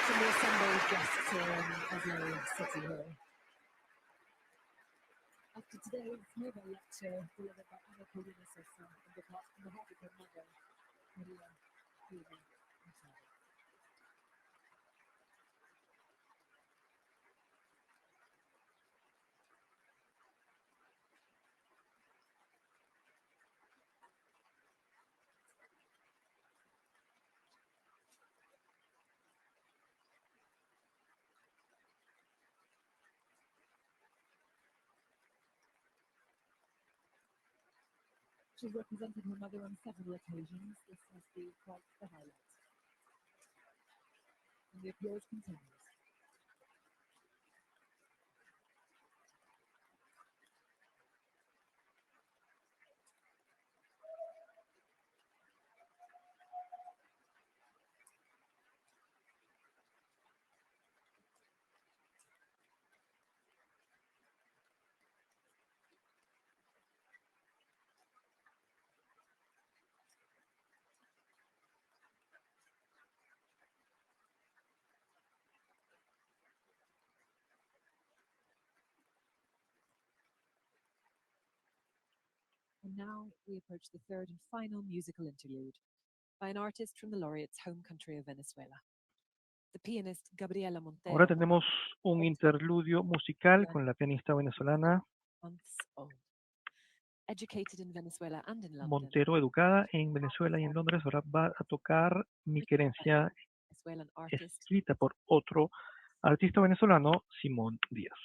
from the assembled guests here in Oslo City Hall. After today's Nobel lecture delivered by Anna Paulina Sosa on behalf of her mother, Maria Pina Machado. She's represented her mother on several occasions. This must be quite the highlight. And the applause continues. And now we approach the third and final musical interlude by an artist from the laureate's home country of Venezuela. The pianist Gabriela Montero. Ahora tenemos un interludio musical con la pianista venezolana Educated in Venezuela and in London, Montero, educada en Venezuela y en Londres. Ahora va a tocar Mi Querencia, Venezuelan artist escrita por otro artista venezolano, Simón Díaz.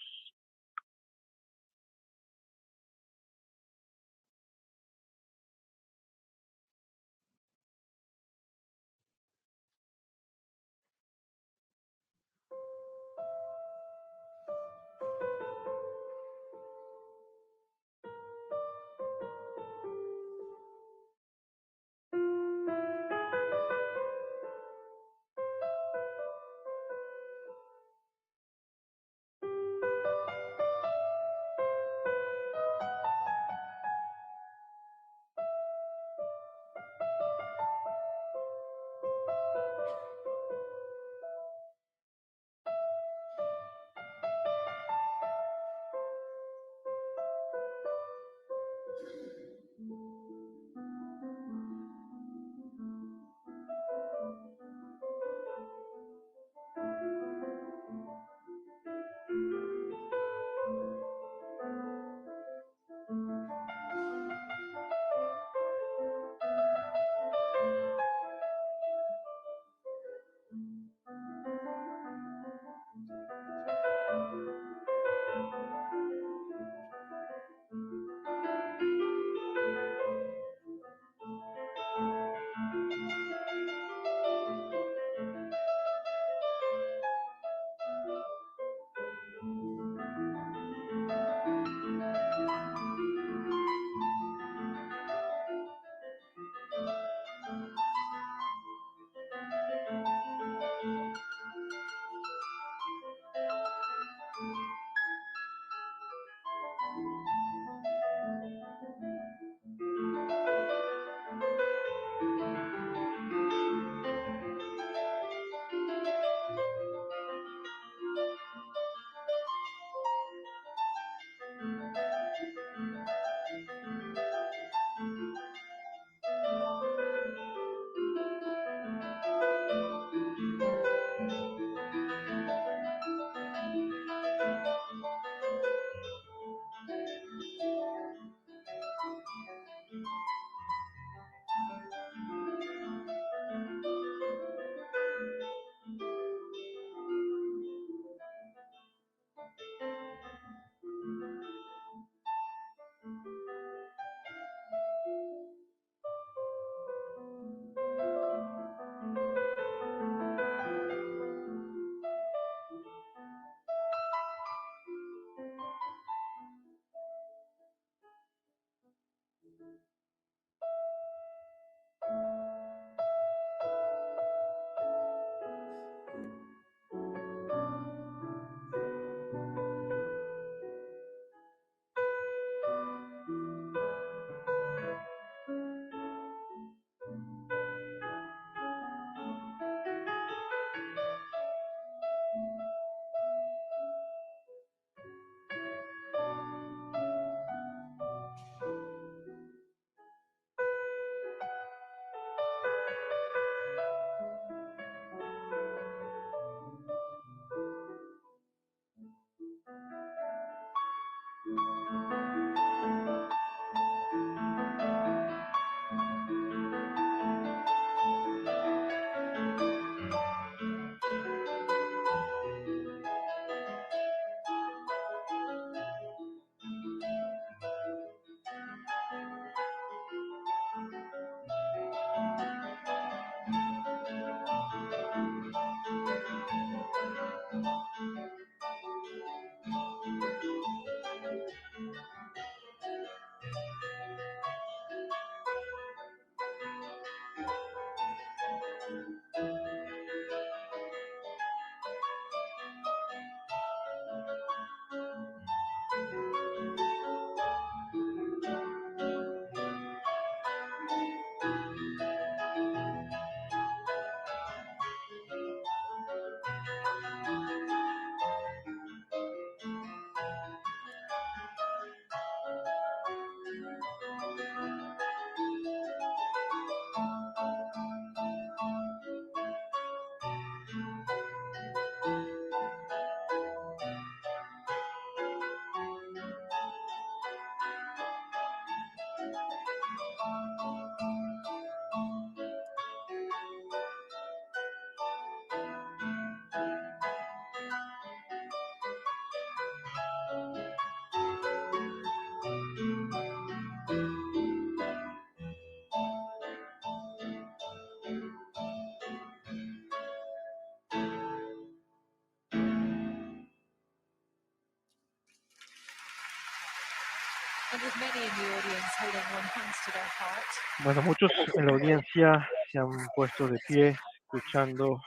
And with many in the audience holding one hands to their heart, Bueno, muchos en la audiencia se han puesto de pie escuchando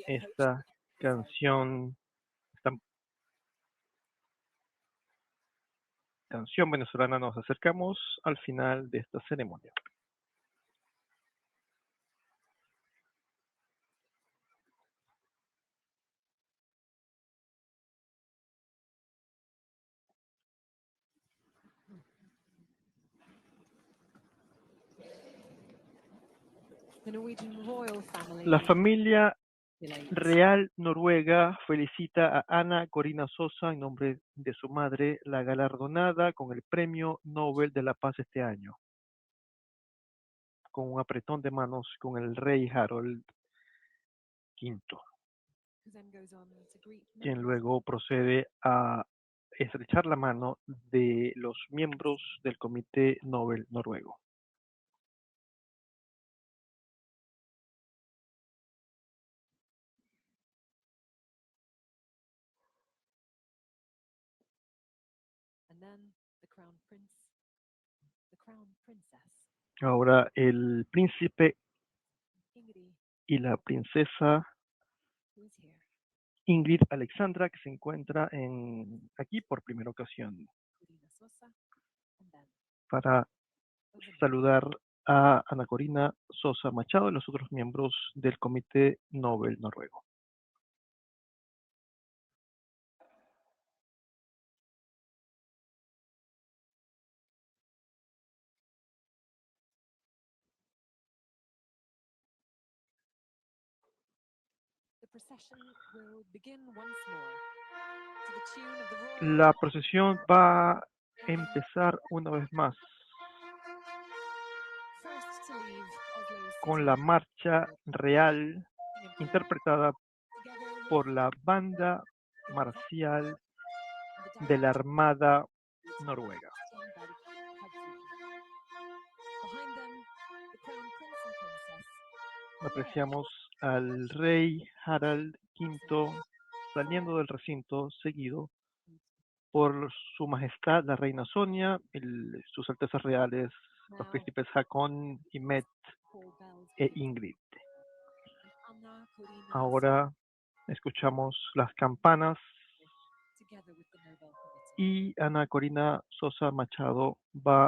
esta canción, esta canción venezolana. Nos acercamos al final de esta ceremonia. the Norwegian royal family La familia relates. real noruega felicita a Ana Corina Sosa en nombre de su madre, la galardonada con el Premio Nobel de la Paz este año, con un apretón de manos con el rey Harold V, who then goes on to greet quien members luego procede a estrechar la mano de los miembros del Comité Nobel noruego. and then the crown prince, the crown princess, Ahora el príncipe Ingrid, y la princesa who is here, Ingrid Alexandra, que se encuentra aquí por primera ocasión Corina Sosa, and then para over saludar a Ana Corina Sosa Machado y los otros miembros del Comité Nobel noruego. the procession will begin once more to the tune of the royal La procesión va a empezar una vez más first to leave Oslo con city, la marcha real singing interpretada together with por la banda the marcial and the de la direct Armada noruega. Steenberg Hudson. Behind them, the crown prince and princess, Apreciamos al rey Harald V saliendo del recinto, seguido por su majestad la reina Sonia, sus altezas reales, los now príncipes Haakon y Met Paul Bells e Ingrid. and Anna Corina Ahora escuchamos las campanas together with the Nobel Committee. y Ana Corina Sosa Machado va